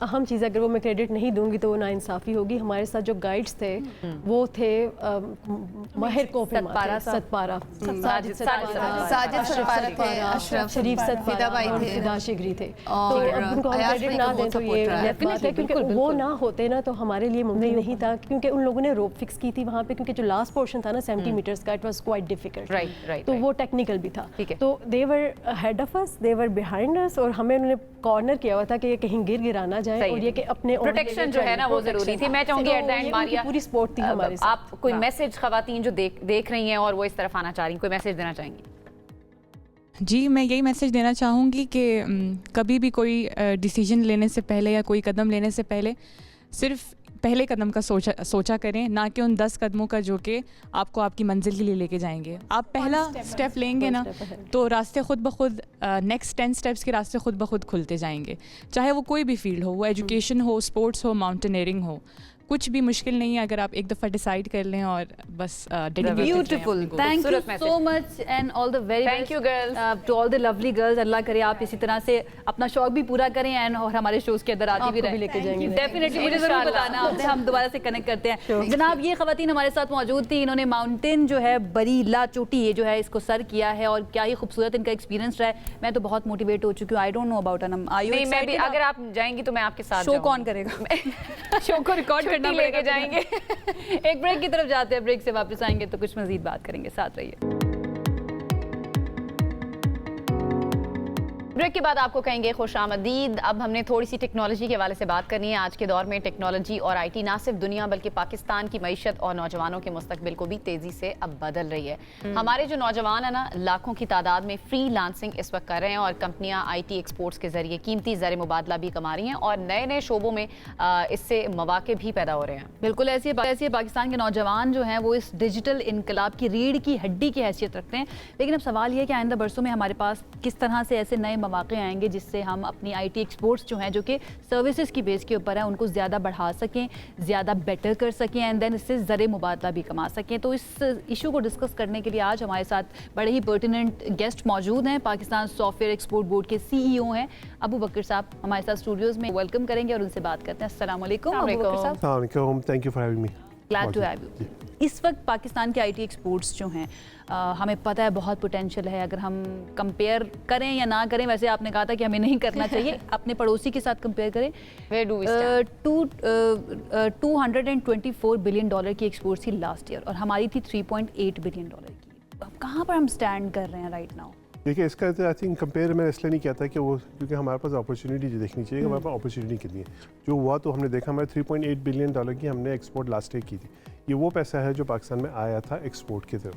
अहम चीज़, अगर वो मैं क्रेडिट नहीं दूंगी तो वो नाइंसाफ़ी होगी। हमारे साथ जो गाइड्स थे वो थे माहिर कोफे सतपारा, साजिद सतपारा थे, अशरफ शरीफ सतपारा और फिदा शिगरी थे। और तो अब उनको हम क्रेडिट ना दें तो ये गलत बात है, क्योंकि वो ना होते ना तो हमारे लिए मुमकिन नहीं था, क्योंकि उन लोगों ने रोप फिक्स की थी वहाँ पे, क्योंकि जो लास्ट पोर्शन था ना 70 मीटर्स का, it was quite difficult. Right, तो वो टेक्निकल भी था। तो they were head of us, they were behind us, और हमें उन्होंने कॉर्नर किया हुआ था कि ये कहीं गिर ना जाए, और ये कि अपने प्रोटेक्शन जो है ना वो जरूरी थी। मैं चाहूंगी एट द एंड मारिया, पूरी सपोर्ट थी हमारे साथ। आप कोई मैसेज खवातीन जो देख रही हैं और वो इस तरफ आना चाह रही हैं, कोई मैसेज देना चाहेंगी? जी, मैं यही मैसेज देना चाहूँगी कि कभी भी कोई डिसीजन लेने से पहले या कोई कदम लेने से पहले सिर्फ पहले कदम का सोचा करें, ना कि उन 10 कदमों का जो कि आपको आपकी मंजिल के लिए लेके जाएंगे। आप पहला स्टेप लेंगे ना तो रास्ते खुद ब खुद नेक्स्ट 10 स्टेप्स के रास्ते खुद ब खुद खुलते जाएंगे। चाहे वो कोई भी फील्ड हो, वो एजुकेशन हो, स्पोर्ट्स हो, माउंटेनियरिंग हो, कुछ भी मुश्किल नहीं है अगर आप एक दफ़ा डिसाइड कर लें और बस beautiful. Thank you so much and all the very thank you girls to all the lovely girls. अल्लाह करे आप इसी तरह से अपना शौक भी पूरा करें एंड और हमारे शोज के अंदर आती भी रहें, लेके जाएंगे डेफिनेटली। मुझे जरूर बताना आपसे, हम दोबारा से कनेक्ट करते हैं। जनाब, ये खवातीन हमारे साथ मौजूद थी, इन्होंने माउंटेन जो है बरीला चोटी ये जो है इसको सर किया है, और क्या ही खूबसूरत इनका एक्सपीरियंस रहा है। मैं तो बहुत मोटिवेट हो चुकी हूँ। I don't know about Anam, मैं भी, अगर आप जाएंगी तो मैं आपके साथ शो कौन करेगा? शो को रिकॉर्ड करना लेके जाएंगे। एक ब्रेक की तरफ जाते हैं, ब्रेक से वापस आएंगे तो कुछ मजीद बात करेंगे, साथ रहिए। ब्रेक के बाद आपको कहेंगे खुशामदीद। अब हमने थोड़ी सी टेक्नोलॉजी के हवाले से बात करनी है। आज के दौर में टेक्नोलॉजी और आईटी ना सिर्फ दुनिया बल्कि पाकिस्तान की मईशत और नौजवानों के मुस्तकबिल को भी तेजी से अब बदल रही है। हमारे जो नौजवान है ना, लाखों की तादाद में फ्री लांसिंग इस वक्त कर रहे हैं, और कंपनियां आईटी एक्सपोर्ट्स के जरिए कीमती ज़र मुबादला भी कमा रही हैं, और नए नए शोबों में इससे मौके भी पैदा हो रहे हैं। बिल्कुल ऐसी पाकिस्तान के नौजवान जो हैं वो इस डिजिटल इनकलाब की रीढ़ की हड्डी की हैसियत रखते हैं। लेकिन अब सवाल ये है कि आइंदा बरसों में हमारे पास किस तरह से ऐसे नए मौके आएंगे जिससे हम अपनी आईटी एक्सपोर्ट्स जो हैं, जो कि सर्विसेज की बेस के ऊपर है, उनको ज़्यादा बढ़ा सकें, ज़्यादा बेटर कर सकें, एंड देन इससे ज़र मुबादला भी कमा सकें। तो इस इशू को डिस्कस करने के लिए आज हमारे साथ बड़े ही पर्टिनेंट गेस्ट मौजूद हैं। पाकिस्तान सॉफ्टवेयर एक्सपोर्ट बोर्ड के CEO हैं अबू बकर साहब, हमारे साथ स्टूडियोज़ में वेलकम करेंगे और उनसे बात करते हैं। अस्सलाम वालेकुम अबू बकर साहब। Thank you for having me. Glad to have you. इस वक्त पाकिस्तान के आईटी एक्सपोर्ट्स जो हैं, हमें पता है बहुत पोटेंशियल है। अगर हम कंपेयर करें या ना करें, वैसे आपने कहा था कि हमें नहीं करना चाहिए, अपने पड़ोसी के साथ कंपेयर करें। 224 बिलियन डॉलर की एक्सपोर्ट्स थी लास्ट ईयर, और हमारी थी 3.8 बिलियन डॉलर की। अब कहाँ पर हम स्टैंड कर रहे हैं राइट नाउ? देखिए, इसका आई थिंक कंपेयर मैं इसलिए नहीं कहता कि वो, क्योंकि हमारे पास अपॉर्चुनिटी जो देखनी चाहिए, हमारे पास अपॉर्चुनिटी कितनी है। जो हुआ तो हमने देखा, हमारे 3.8 बिलियन डॉलर की हमने एक्सपोर्ट लास्ट ईयर की थी। ये वो पैसा है जो पाकिस्तान में आया था एक्सपोर्ट की तरफ।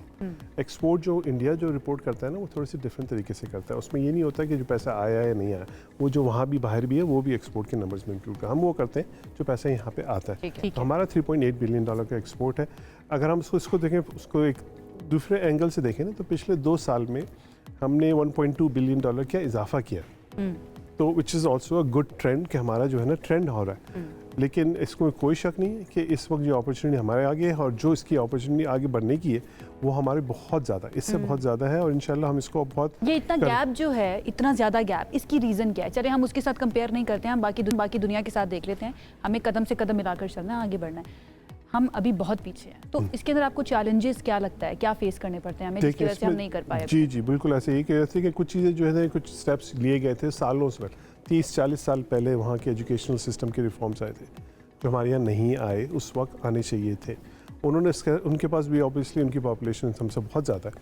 एक्सपोर्ट जो इंडिया जो रिपोर्ट करता है ना, वो थोड़ी सी डिफरेंट तरीके से करता है। उसमें ये नहीं होता कि जो पैसा आया या नहीं आया, वो जो वहाँ भी बाहर भी है वो भी एक्सपोर्ट के नंबर्स में इंक्लूड कर। हम वो करते हैं जो पैसा यहाँ पे आता है। तो हमारा 3.8 बिलियन डॉलर का एक्सपोर्ट है। अगर हम इसको देखें, उसको एक दूसरे एंगल से देखें ना, तो पिछले 2 साल में हमने 1.2 बिलियन डॉलर का इजाफा किया, तो which is also a good trend कि हमारा जो है ना ट्रेंड हो रहा है। लेकिन इसमें कोई शक नहीं है कि इस वक्त जो अपॉर्चुनिटी हमारे आगे है और जो इसकी अपॉर्चुनिटी आगे बढ़ने की है, वो हमारे बहुत ज़्यादा, इससे बहुत ज़्यादा है, और इंशाल्लाह हम इसको बहुत। ये इतना गैप जो है, इतना ज़्यादा गैप, इसकी रीज़न क्या है? चले हम उसके साथ कंपेयर नहीं करते हैं, हम बाकी दुनिया के साथ देख लेते हैं। हमें कदम से कदम मिलाकर चलना है, आगे बढ़ना है। हम अभी बहुत पीछे हैं, तो इसके अंदर आपको चैलेंजेस क्या लगता है, क्या फेस करने पड़ते हैं हमें, जिसकी वजह से हम नहीं कर पाए? जी बिल्कुल ऐसे ही कह रहे थे कि कुछ चीज़ें जो है, कुछ स्टेप्स लिए गए थे सालों से, 30-40 साल पहले वहाँ के एजुकेशनल सिस्टम के रिफॉर्म्स आए थे, जो हमारे यहाँ नहीं आए, उस वक्त आने चाहिए थे। उन्होंने उनके पास भी ऑब्वियसली उनकी पॉपुलेशन हमसे बहुत ज़्यादा है,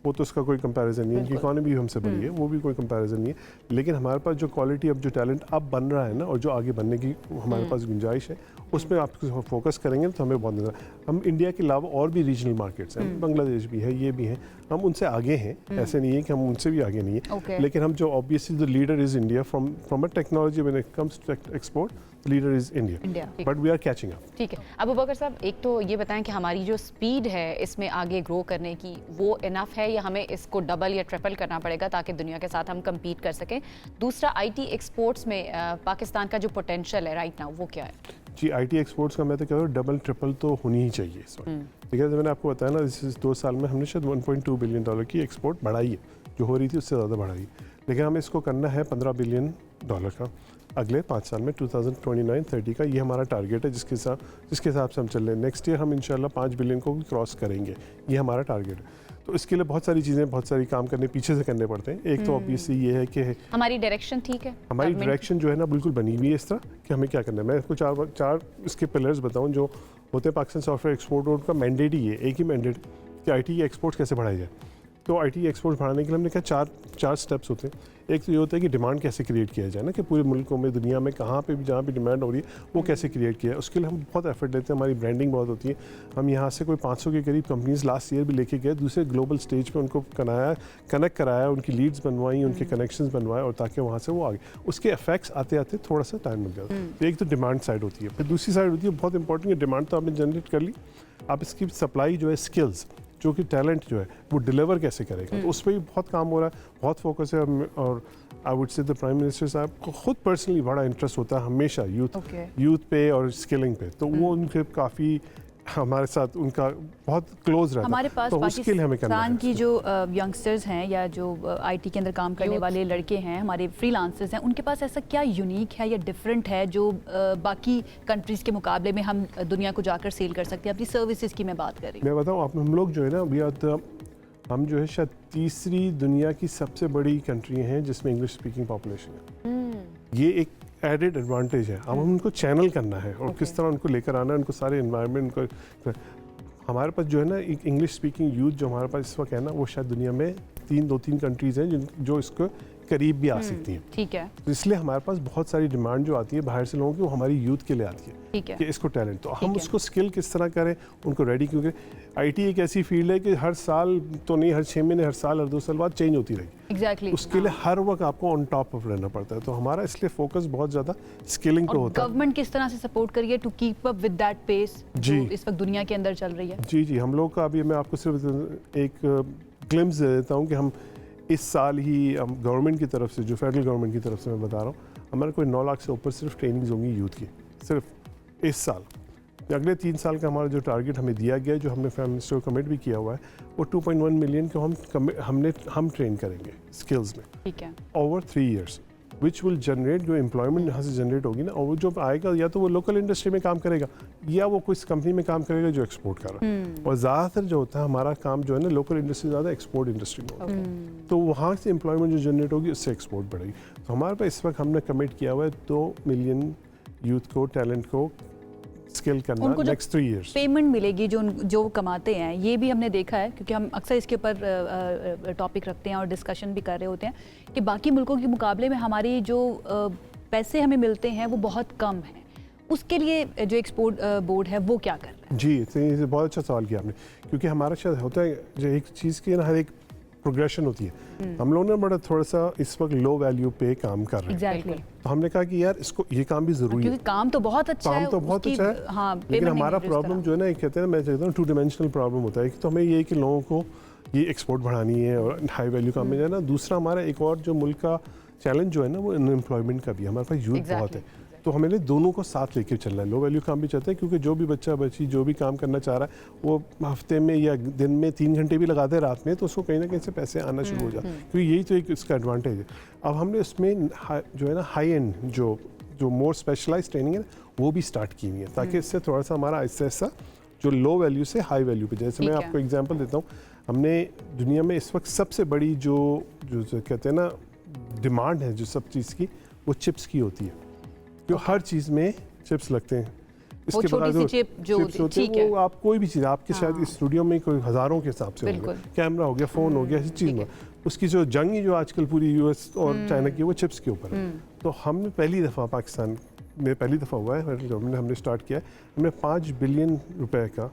वो तो उसका कोई कंपैरिजन नहीं है, उनकी इकॉनमी भी हमसे बड़ी है, वो भी कोई कंपैरिजन नहीं है। लेकिन हमारे पास जो क्वालिटी अब जो टैलेंट अब बन रहा है ना, और जो आगे बनने की हमारे पास गुंजाइश है, उसमें आप फोकस करेंगे तो हमें बहुत नजर। हम इंडिया के अलावा और भी रीजनल मार्केट्स हैं, बांग्लादेश भी है, ये भी हैं, हम उनसे आगे हैं। ऐसे नहीं है कि हम उनसे भी आगे नहीं है, लेकिन हम जो obviously the leader is India from a technology when it comes to export, leader is India, but we are catching up. ठीक है, अबू बकर साहब, एक तो ये बताएं कि हमारी जो स्पीड है इसमें आगे ग्रो करने की, वो इनफ है या हमें इसको डबल या ट्रिपल करना पड़ेगा ताकि दुनिया के साथ हम कम्पीट कर सकें? दूसरा, आईटी एक्सपोर्ट्स में पाकिस्तान का जो पोटेंशियल है राइट नाउ वो क्या है? जी, आईटी एक्सपोर्ट्स का मैं तो कह रहा हूँ डबल ट्रिपल तो होनी ही चाहिए इस वक्त। ठीक है, मैंने आपको बताया ना, इस 2 साल में हमने शायद $1.2 बिलियन की एक्सपोर्ट बढ़ाई है, जो हो रही थी उससे ज़्यादा बढ़ाई है। लेकिन हमें इसको करना है $15 बिलियन का अगले 5 साल में, 2029-30 का ये हमारा टारगेट है, जिसके हिसाब से हम चल रहे हैं। नेक्स्ट ईयर हम इंशाल्लाह 5 बिलियन को भी क्रॉस करेंगे, ये हमारा टारगेट है। तो इसके लिए बहुत सारी चीज़ें, बहुत सारी काम करने पीछे से करने पड़ते हैं। एक तो ऑब्वियसली ये है कि हमारी डायरेक्शन ठीक है, हमारी डायरेक्शन जो है ना बिल्कुल बनी हुई है इस तरह कि हमें क्या करना है। मैं आपको चार इसके पिलर्स बताऊँ जो होते हैं पाकिस्तान सॉफ्टवेयर एक्सपोर्ट बोर्ड का मैंडेट ही है, एक ही मैंडेट कि आईटी एक्सपोर्ट कैसे बढ़ाया जाए। तो आईटी एक्सपोर्ट बढ़ाने के लिए हमने कहा चार स्टेप्स होते हैं। एक तो ये होता है कि डिमांड कैसे क्रिएट किया जाए ना, कि पूरे मुल्कों में, दुनिया में कहाँ पे भी जहाँ भी डिमांड हो रही है वो कैसे क्रिएट किया है। उसके लिए हम बहुत एफर्ट देते हैं, हमारी ब्रांडिंग बहुत होती है। हम यहाँ से कोई 500 के करीब कंपनीज लास्ट ईयर भी लेके गए, दूसरे ग्लोबल स्टेज पे उनको कनेक्ट कराया, उनकी लीड्स बनवाई, उनके कनेक्शंस बनवाए, और ताकि वहाँ से वो आगे उसके इफेक्ट्स आते आते थोड़ा सा टाइम लग जाता है। तो एक तो डिमांड साइड होती है, फिर दूसरी साइड होती है बहुत इंपॉर्टेंट, डिमांड तो आपने जनरेट कर ली, आप इसकी सप्लाई जो है, स्किल्स जो कि टैलेंट जो है वो डिलीवर कैसे करेगा, तो उस पर भी बहुत काम हो रहा है, बहुत फोकस है। और I would say the prime minister साहब को खुद पर्सनली बड़ा इंटरेस्ट होता है हमेशा यूथ पे और स्किलिंग पे, तो वो उनके काफ़ी हमारे साथ उनका बहुत क्लोज रहता है। हमारे पास तो उसके लिए हमें करना है। पाकिस्तान की जो यंगस्टर्स हैं या जो आईटी के अंदर काम करने वाले लड़के हैं, हमारे फ्रीलांसर्स हैं, उनके पास ऐसा क्या यूनिक है या डिफरेंट है जो बाकी कंट्रीज़ के मुकाबले में हम दुनिया को जाकर सेल कर सकते हैं? अपनी सर्विसेज की मैं बात कर रही हूँ। मैं बताऊँ आप, हम लोग जो है ना, हम जो है शायद तीसरी दुनिया की सबसे बड़ी कंट्री हैं जिसमें इंग्लिश स्पीकिंग पॉपुलेशन है। ये एक एडेड एडवांटेज है। अब हम उनको चैनल करना है और किस तरह उनको लेकर आना है, उनको सारे इन्वायरमेंट उनको। हमारे पास जो है ना एक इंग्लिश स्पीकिंग यूथ जो हमारे पास इस वक्त है ना, वो शायद दुनिया में 2-3 कंट्रीज़ हैं जो इसको करीब भी आ सकती हैं। ठीक है, तो इसलिए हमारे पास बहुत सारी डिमांड जो आती है बाहर से लोगों की, वो हमारी यूथ के लिए आती है। ठीक है, कि इसको टैलेंट, तो हम उसको स्किल किस तरह करें, उनको रेडी, क्योंकि आईटी एक ऐसी फील्ड है कि हर साल तो नहीं, हर 6 महीने, हर साल, हर 2 साल बाद चेंज होती रहेगी। एग्जैक्टली, उसके लिए हर वक्त आपको ऑन टॉप ऑफ रहना पड़ता है। तो हमारा इसलिए फोकस बहुत ज़्यादा स्किलिंग पे होता है। गवर्नमेंट किस तरह से सपोर्ट करिए to keep up with that pace जो इस वक्त दुनिया के अंदर चल रही है? जी, हम लोग का अभी मैं आपको सिर्फ एक ग्लिम्स दे देता हूँ कि हम इस साल ही गवर्नमेंट की तरफ से, जो फेडरल गवर्नमेंट की तरफ से मैं बता रहा हूँ, हमारे कोई 9 लाख से ऊपर सिर्फ ट्रेनिंग्स होंगी यूथ की, सिर्फ इस साल। अगले 3 साल का हमारा जो टारगेट हमें दिया गया है, जो हमने प्राइम मिनिस्टर को कमिट भी किया हुआ है, वो 2.1 मिलियन को हम ट्रेन करेंगे स्किल्स में। ठीक है, over 3 years, which will generate, जो एम्प्लॉयमेंट यहाँ से जनरेट होगी ना, और वो जो आएगा या तो वो लोकल इंडस्ट्री में काम करेगा या वो कोई कंपनी में काम करेगा जो एक्सपोर्ट कर रहा है। और ज़्यादातर जो होता है हमारा काम जो है ना, लोकल इंडस्ट्री ज़्यादा एक्सपोर्ट इंडस्ट्री में होता है। तो वहाँ से एम्प्लॉयमेंट जो जनरेट होगी उससे एक्सपोर्ट बढ़ेगी। तो हमारे पास इस वक्त हमने कमिट किया हुआ है 2 मिलियन यूथ को, टैलेंट को स्किल करना नेक्स्ट 3 इयर्स। पेमेंट मिलेगी जो कमाते हैं, ये भी हमने देखा है, क्योंकि हम अक्सर इसके ऊपर टॉपिक रखते हैं और डिस्कशन भी कर रहे होते हैं कि बाकी मुल्कों के मुकाबले में हमारी जो पैसे हमें मिलते हैं वो बहुत कम है। उसके लिए जो एक्सपोर्ट बोर्ड है वो क्या कर रहा है? जी, तो बहुत अच्छा सवाल किया आपने, क्योंकि हमारा शायद होता है जो एक चीज़ की ना, हर एक प्रोग्रेशन होती है। हम लोग ने बड़ा थोड़ा सा इस वक्त लो वैल्यू पे काम कर रहे हैं। Exactly. तो हमने कहा कि यार इसको, ये काम भी जरूरी है, काम तो बहुत अच्छा है, काम तो बहुत अच्छा है, हाँ, लेकिन हमारा प्रॉब्लम जो है ना, एक कहते हैं, मैं कहता हूँ 2 डिमेंशनल प्रॉब्लम होता है। तो हमें ये है कि लोगों को ये एक्सपोर्ट बढ़ानी है और हाई वैल्यू काम में जाना। दूसरा हमारा एक और जो मुल्क का चैलेंज जो है ना, वो अनएम्प्लॉयमेंट का भी, हमारे पास यूथ बहुत है। तो हमें दोनों को साथ लेके चलना है। लो वैल्यू काम भी चाहते हैं, क्योंकि जो भी बच्चा बच्ची जो भी काम करना चाह रहा है, वो हफ्ते में या दिन में 3 घंटे भी लगाते हैं रात में, तो उसको कहीं ना कहीं से पैसे आना शुरू हो जाए, क्योंकि यही तो एक इसका एडवांटेज है। अब हमने उसमें जो है ना हाई एंड जो मोर स्पेशलाइज ट्रेनिंग है वो भी स्टार्ट की हुई है, ताकि इससे थोड़ा सा हमारा ऐसा ऐसा जो लो वैल्यू से हाई वैल्यू पे, जैसे मैं आपको एग्जांपल देता हूँ, हमने दुनिया में इस वक्त सबसे बड़ी जो कहते हैं ना डिमांड है जो सब चीज़ की, वो चिप्स की होती है। जो हर चीज़ में चिप्स लगते हैं, इसके छोटी बाद सी चिप जो होते हैं वो आप कोई भी चीज़ आपके शायद हाँ। इस स्टूडियो में कोई हज़ारों के हिसाब से होंगे, कैमरा हो गया, फ़ोन हो गया, ऐसी चीज़ में उसकी जो जंग जो आजकल पूरी यूएस और चाइना की वो चिप्स के ऊपर है। तो हमने पहली दफ़ा पाकिस्तान में पहली दफ़ा हुआ है गवर्नमेंट हमने स्टार्ट किया है, हमने 5 बिलियन रुपए का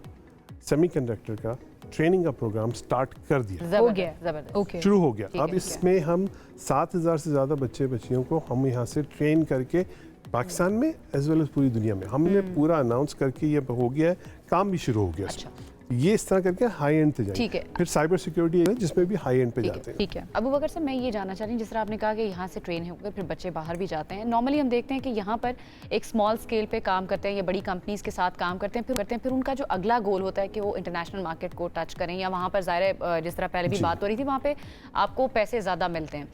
सेमीकंडक्टर का ट्रेनिंग का प्रोग्राम स्टार्ट कर दिया, हो गया, जबरदस्त, शुरू हो गया। अब इसमें हम 7,000 से ज़्यादा बच्चे बच्चियों को हम यहाँ से ट्रेन करके पाकिस्तान में एज वेल एज पूरी दुनिया में हमने पूरा अनाउंस करके ये हो गया है, काम भी शुरू हो गया। अच्छा। ये इस तरह करके हाई एंड पे जाएंगे। फिर साइबर सिक्योरिटी है जिसमें भी हाई एंड पे जाते हैं। ठीक है अबू बकर साहब, मैं ये जानना चाह रही हूँ, जिस तरह आपने कहा कि यहाँ से ट्रेन होकर फिर बच्चे बाहर भी जाते हैं, नॉर्मली हम देखते हैं कि यहाँ पर एक स्मॉल स्केल पे काम करते हैं या बड़ी कंपनीज के साथ काम करते हैं, फिर उनका जो अगला गोल होता है कि वो इंटरनेशनल मार्केट को टच करें, या वहाँ पर ज़ाहिर जिस तरह पहले भी बात हो रही थी, वहाँ पे आपको पैसे ज़्यादा मिलते हैं।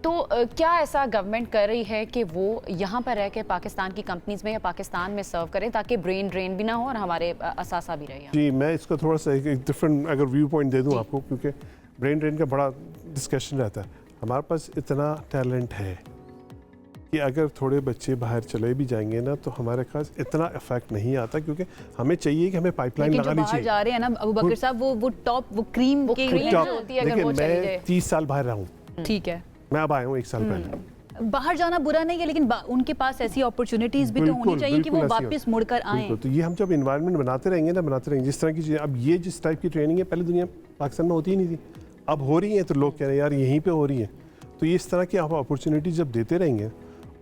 तो क्या ऐसा गवर्नमेंट कर रही है कि वो यहाँ पर रह के पाकिस्तान की कंपनीज में या पाकिस्तान में सर्व करें ताकि ब्रेन ड्रेन भी ना हो और हमारे असासा भी रहे? जी, मैं इसका थोड़ा सा एक डिफरेंट अगर व्यू पॉइंट दे दूँ आपको, क्योंकि ब्रेन ड्रेन का बड़ा डिस्कशन रहता है। हमारे पास इतना टैलेंट है कि अगर थोड़े बच्चे बाहर चले भी जाएंगे ना तो हमारे पास इतना इफेक्ट नहीं आता, क्योंकि हमें चाहिए कि हमें पाइपलाइन लगानी चाहिए। जा रहे हैं ना अबू बकर साहब, वो टॉप वो क्रीम की होती है। अगर वो चली जाए, मैं 30 साल बाहर रहा हूँ, ठीक है, मैं अब आया हूँ 1 साल पहले। बाहर जाना बुरा नहीं है, लेकिन उनके पास ऐसी अपॉर्चुनिटीज भी तो होनी चाहिए कि वो वापस मुड़कर आएं। तो ये हम जब इन्वायरमेंट बनाते रहेंगे जिस तरह की चीज़ें, अब ये जिस टाइप की ट्रेनिंग है पहले दुनिया पाकिस्तान में होती ही नहीं थी, अब हो रही है, तो लोग कह रहे हैं यार यहीं पे हो रही है। तो ये इस तरह की आप अपॉर्चुनिटीज जब देते रहेंगे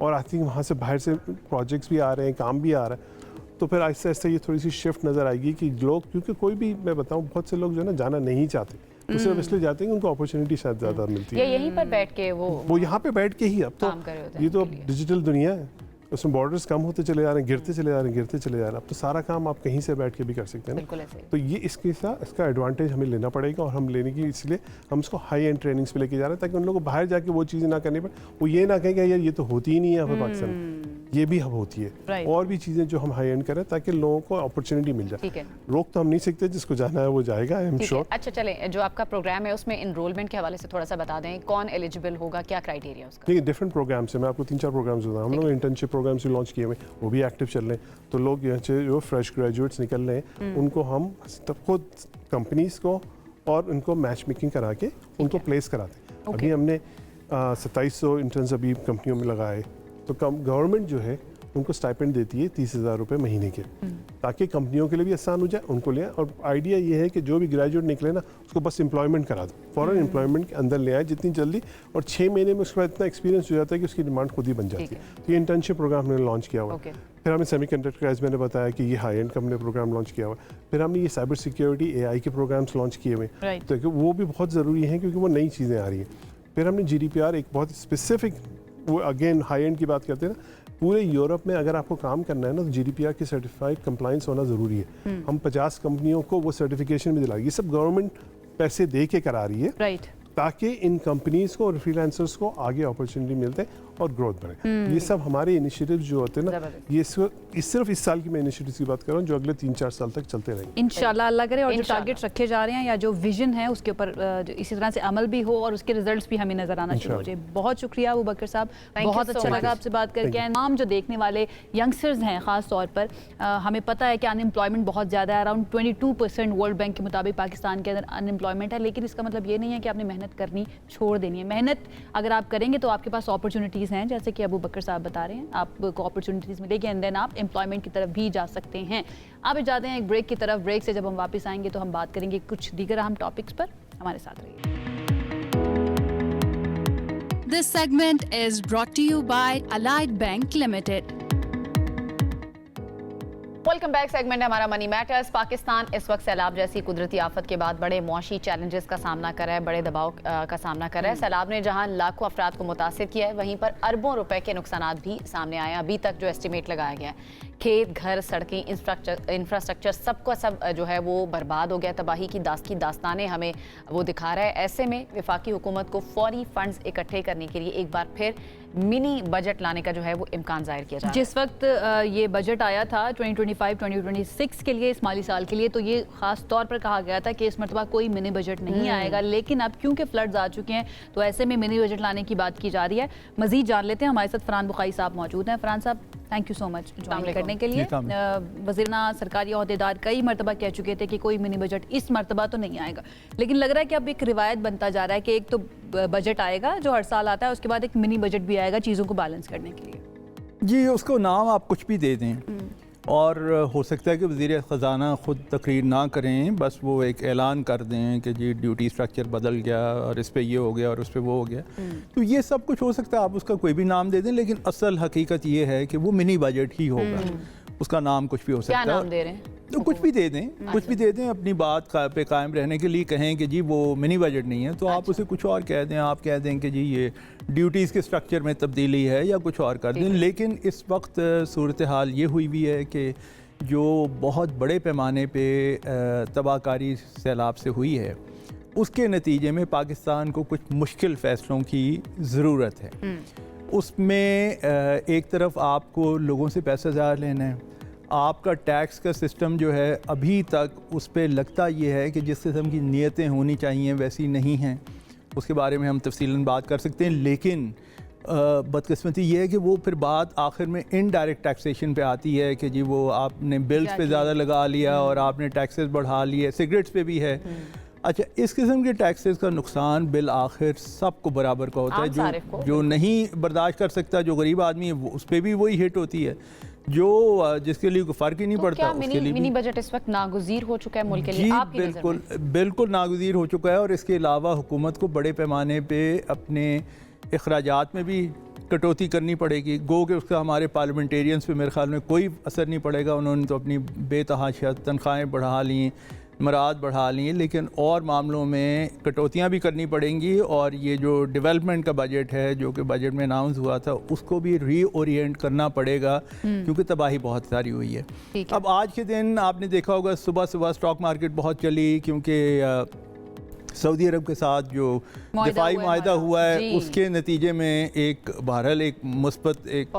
और आई थिंक वहाँ से बाहर से प्रोजेक्ट्स भी आ रहे हैं, काम भी आ रहा है, तो फिर आहिस्ता आहिस्ता ये थोड़ी सी शिफ्ट नज़र आएगी कि लोग, क्योंकि कोई भी मैं बताऊँ बहुत से लोग जो है ना जाना नहीं चाहते, तो सिर्फ इसलिए जाते हैं कि उनको अपॉर्चुनिटी शायद ज़्यादा मिलती है। यहीं पर बैठ के वो यहाँ पे बैठ के ही, अब तो ये तो डिजिटल दुनिया है, उसमें बॉर्डर्स कम होते चले जा रहे हैं, गिरते चले जा रहे हैं, अब तो सारा काम आप कहीं से बैठ के भी कर सकते हैं ना। तो ये इसका एडवांटेज हमें लेना पड़ेगा, और हम लेने की इसलिए हम इसको हाई एंड ट्रेनिंग्स पे लेके जा रहे हैं, ताकि उन लोगों को बाहर जाके वो चीज़ें ना करनी पड़े, वो ये ना कहें कि यार ये तो होती ही नहीं है पाकिस्तान में, ये भी अब होती है, और भी चीज़ें जो हम हाई एंड करें ताकि लोगों को अपॉर्चुनिटी मिल जाए। रोक तो हम नहीं सकते, जिसको जाना है वो जाएगा, आई एम श्योर। अच्छा चले, जो आपका प्रोग्राम है उसमें इनरोलमेंट के हवाले से थोड़ा सा बता दें, कौन एलिजिबल होगा, क्या क्राइटेरिया उसका? देखिए डिफरेंट प्रोग्राम्स है, मैं आपको 3-4 प्रोग्राम्स बताऊँ। हम लोग इंटर्नशिप प्रोग्राम्स लॉन्च किए हुए, वो भी एक्टिव चल रहे हैं। तो लोग यहाँ से जो फ्रेश ग्रेजुएट्स निकल रहे हैं उनको हम खुद कंपनीज को और उनको मैच मेकिंग करा के उनको प्लेस कराते हैं। अभी हमने 2700 इंटर्न्स अभी कंपनियों में लगाए, तो गवर्नमेंट जो है उनको स्टाइपेंड देती है 30,000 रुपये महीने के, ताकि कंपनियों के लिए भी आसान हो जाए, उनको ले आए। और आइडिया ये है कि जो भी ग्रेजुएट निकले ना उसको बस एम्प्लॉयमेंट करा दो, फॉरन एम्प्लॉयमेंट के अंदर ले आए जितनी जल्दी, और 6 महीने में उसके बाद इतना एक्सपीरियंस हो जाता है कि उसकी डिमांड खुद ही बन जाती है। तो ये इंटर्नशिप प्रोग्राम हमने लॉन्च किया हुआ है। फिर हमने सेमीकंडक्टर, एज मैंने बताया कि ये हाई एंड का हमने प्रोग्राम लॉन्च किया हुआ है। फिर हमने ये साइबर सिक्योरिटी AI के प्रोग्राम्स लॉन्च किए हुए हैं, तो वो भी बहुत ज़रूरी हैं क्योंकि वो नई चीज़ें आ रही हैं। फिर हमने GDPR एक बहुत स्पेसिफिक, वो अगेन हाई एंड की बात करते हैं ना, पूरे यूरोप में अगर आपको काम करना है ना तो GDPR की सर्टिफाइड कंप्लाइंस होना ज़रूरी है। हम 50 कंपनियों को वो सर्टिफिकेशन भी दिलाएगी, ये सब गवर्नमेंट पैसे दे के करा रही है, ताकि इन कंपनीज को और फ्रीलांसर्स को आगे अपॉर्चुनिटी मिलते हैं और ग्रोथ बढ़े। ये सब हमारे इनिशिएटिव्स जो होते हैं ना, ये सिर्फ इस साल की मैं इनिशिएटिव्स की बात कर रहा हूँ जो अगले 3-4 साल तक चलते रहेंगे इंशाल्लाह, अल्लाह करे। और जो टारगेट्स रखे जा रहे हैं या जो विजन है उसके ऊपर इसी तरह से अमल भी हो और उसके रिजल्ट्स भी हमें नजर आना शुरू हो जाए। बहुत शुक्रिया अबू बकर साहब, बहुत अच्छा लगा आपसे बात करके। नाम जो देखने वाले यंगस्टर्स हैं ख़ास तौर पर, हमें पता है कि अनएम्प्लॉयमेंट बहुत ज़्यादा है, अराउंड 22% वर्ल्ड बैंक के मुताबिक पाकिस्तान के अंदर अनएम्प्लॉयमेंट है। लेकिन इसका मतलब ये नहीं है कि आपने मेहनत करनी छोड़ देनी है। मेहनत अगर आप करेंगे तो आपके पास अपॉर्चुनिटीज़ हैं, जैसे कि अबू बकर साहब बता रहे हैं, आपको अपॉर्चुनिटीज़ मिलेगी एंड देन आप एम्प्लॉयमेंट की तरफ भी जा सकते हैं। आप जाते हैं एक ब्रेक की तरफ। ब्रेक से जब हम वापस आएंगे तो हम बात करेंगे कुछ दीगर अहम टॉपिक्स पर। हमारे साथ रहिए। This segment is brought to you by Allied Bank Limited. Welcome back. Segment है हमारा मनी मैटर्स। पाकिस्तान इस वक्त सैलाब जैसी कुदरती आफत के बाद बड़े मौशी चैलेंजेस का सामना कर रहा है, बड़े दबाव का सामना कर रहा है। सैलाब ने जहां लाखों अफराद को मुतासिर किया है, वहीं पर अरबों रुपए के नुकसान भी सामने आए हैं। अभी तक जो एस्टिमेट लगाया गया है, खेत, घर, सड़कें, इंफ्रास्ट्रक्चर सबका सब जो है वो बर्बाद हो गया। तबाही की दास्तानें हमें वो दिखा रहा है। ऐसे में वफाकी हुकूमत को फौरी फंड्स इकट्ठे करने के लिए एक बार फिर मिनी बजट लाने का जो है वो इम्कान जाहिर किया जा रहा है। जिस वक्त ये बजट आया था 2025-2026 के लिए, इस माली साल के लिए, तो ये खास तौर पर कहा गया था कि इस मरतबा कोई मिनी बजट नहीं आएगा, लेकिन अब क्योंकि फ्लड्स आ चुके हैं तो ऐसे में मिनी बजट लाने की बात की जा रही है। मजीद जान लेते हैं, हमारे साथ फरहान बुखारी साहब मौजूद हैं। फरहान साहब, thank you so much join करने के लिए। वज़ीरना सरकारी अहदेदार कई मरतबा कह चुके थे कि कोई मिनी बजट इस मरतबा तो नहीं आएगा, लेकिन लग रहा है कि अब एक रिवायत बनता जा रहा है कि एक तो बजट आएगा जो हर साल आता है, उसके बाद एक मिनी बजट भी आएगा चीज़ों को बैलेंस करने के लिए। जी, उसको नाम आप कुछ भी दे दें और हो सकता है कि वज़ीर ख़जाना ख़ुद तकरीर ना करें, बस वो एक ऐलान कर दें कि जी ड्यूटी स्ट्रक्चर बदल गया और इस पे ये हो गया और उस पे वो हो गया, तो ये सब कुछ हो सकता है, आप उसका कोई भी नाम दे दें, लेकिन असल हकीकत ये है कि वो मिनी बजट ही होगा, उसका नाम कुछ भी हो सकता है। क्या नाम दे रहे हैं? तो कुछ भी दे दें, कुछ भी दे दें, अपनी बात पे कायम रहने के लिए कहें कि जी वो मिनी बजट नहीं है, तो आप उसे कुछ और कह दें, आप कह दें कि जी ये ड्यूटीज़ के स्ट्रक्चर में तब्दीली है या कुछ और कर दें। लेकिन इस वक्त सूरत हाल ये हुई भी है कि जो बहुत बड़े पैमाने पे तबाहकारी सैलाब से हुई है, उसके नतीजे में पाकिस्तान को कुछ मुश्किल फ़ैसलों की ज़रूरत है। उसमें एक तरफ आपको लोगों से पैसा ज़्यादा लेना है, आपका टैक्स का सिस्टम जो है अभी तक उस पर लगता ये है कि जिस किस्म की नीयतें होनी चाहिए वैसी नहीं हैं, उसके बारे में हम तफसीलन बात कर सकते हैं। लेकिन बदकिस्मती ये है कि वो फिर बात आखिर में इनडायरेक्ट टैक्सेशन पे आती है कि जी वो आपने बिल्स पे ज़्यादा लगा लिया और आपने टैक्सेस बढ़ा लिए, सिगरेट्स पे भी है। अच्छा, इस किस्म के टैक्सेस का नुकसान बिल आखिर सबको बराबर का होता है। जो नहीं बर्दाश्त कर सकता, जो गरीब आदमी है, उस पर भी वही हिट होती है, जो जिसके लिए कोई फ़र्क ही नहीं पड़ता। क्या मिनी बजट इस वक्त नागुज़ीर हो चुका है मुल्क के लिए? आपकी बिल्कुल बिल्कुल नागुज़ीर हो चुका है, और इसके अलावा हुकूमत को बड़े पैमाने पर अपने अखराजात में भी कटौती करनी पड़ेगी। गो कि उसका हमारे पार्लियामेंटेरियंस पे मेरे ख्याल में कोई असर नहीं पड़ेगा, उन्होंने तो अपनी बेतहाशा तनख्वाहें बढ़ा ली, मराद बढ़ा ली, लेकिन और मामलों में कटौतियाँ भी करनी पड़ेंगी। और ये जो डेवलपमेंट का बजट है जो कि बजट में अनाउंस हुआ था, उसको भी रीओरिएंट करना पड़ेगा, क्योंकि तबाही बहुत सारी हुई है। अब आज के दिन आपने देखा होगा सुबह सुबह स्टॉक मार्केट बहुत चली, क्योंकि सऊदी अरब के साथ जो दिफाई माहिदा हुआ है उसके नतीजे में एक बहरहाल एक मुस्बत एक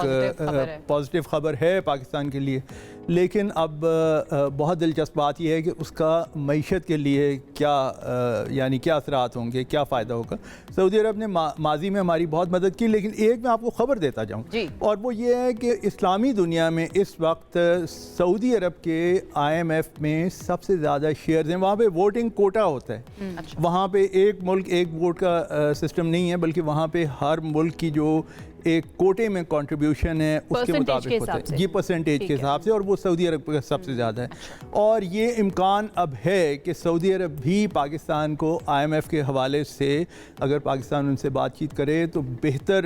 पॉजिटिव ख़बर है पाकिस्तान के लिए। लेकिन अब बहुत दिलचस्प बात यह है कि उसका मईशत के लिए क्या यानी क्या असरात होंगे, क्या फ़ायदा होगा। सऊदी अरब ने माजी में हमारी बहुत मदद की, लेकिन एक मैं आपको ख़बर देता जाऊँ, और वो ये है कि इस्लामी दुनिया में इस वक्त सऊदी अरब के IMF में सबसे ज़्यादा शेयर्स हैं। वहाँ पे वोटिंग कोटा होता है। वहाँ पे एक मुल्क एक वोट का सिस्टम नहीं है, बल्कि वहाँ पे हर मुल्क की जो एक कोटे में कंट्रीब्यूशन है उसके मुताबिक होता है, ये परसेंटेज के हिसाब से, और वो सऊदी अरब का सबसे ज़्यादा है। और ये इम्कान अब है कि सऊदी अरब भी पाकिस्तान को IMF के हवाले से, अगर पाकिस्तान उनसे बातचीत करे तो बेहतर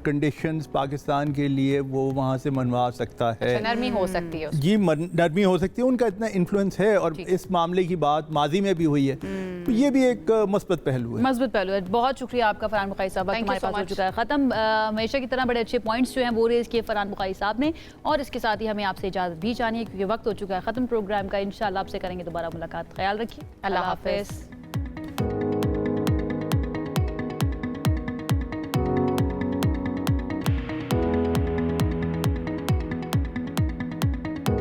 कंडीशंस पाकिस्तान के लिए वो वहाँ से मनवा सकता है। नरमी हो सकती है जी, नरमी हो सकती है, उनका इतना इन्फ्लुएंस है, और इस मामले की बात माजी में भी हुई है, तो ये भी एक मस्बत पहलू है। मस्बत पहलू है। बहुत शुक्रिया आपका फरहान बुखारी साहब, हमारे पास हो चुका है ख़त्म। हमेशा की तरह बड़े अच्छे पॉइंट्स जो हैं वो रेज़ किए फरहान बुखारी साहब ने, और इसके साथ ही हमें आपसे इजाज़त भी चाहिए क्योंकि वक्त हो चुका है ख़त्म प्रोग्राम का। इंशाल्लाह आपसे करेंगे दोबारा मुलाकात। ख्याल रखिए, अल्लाह हाफ़िज़।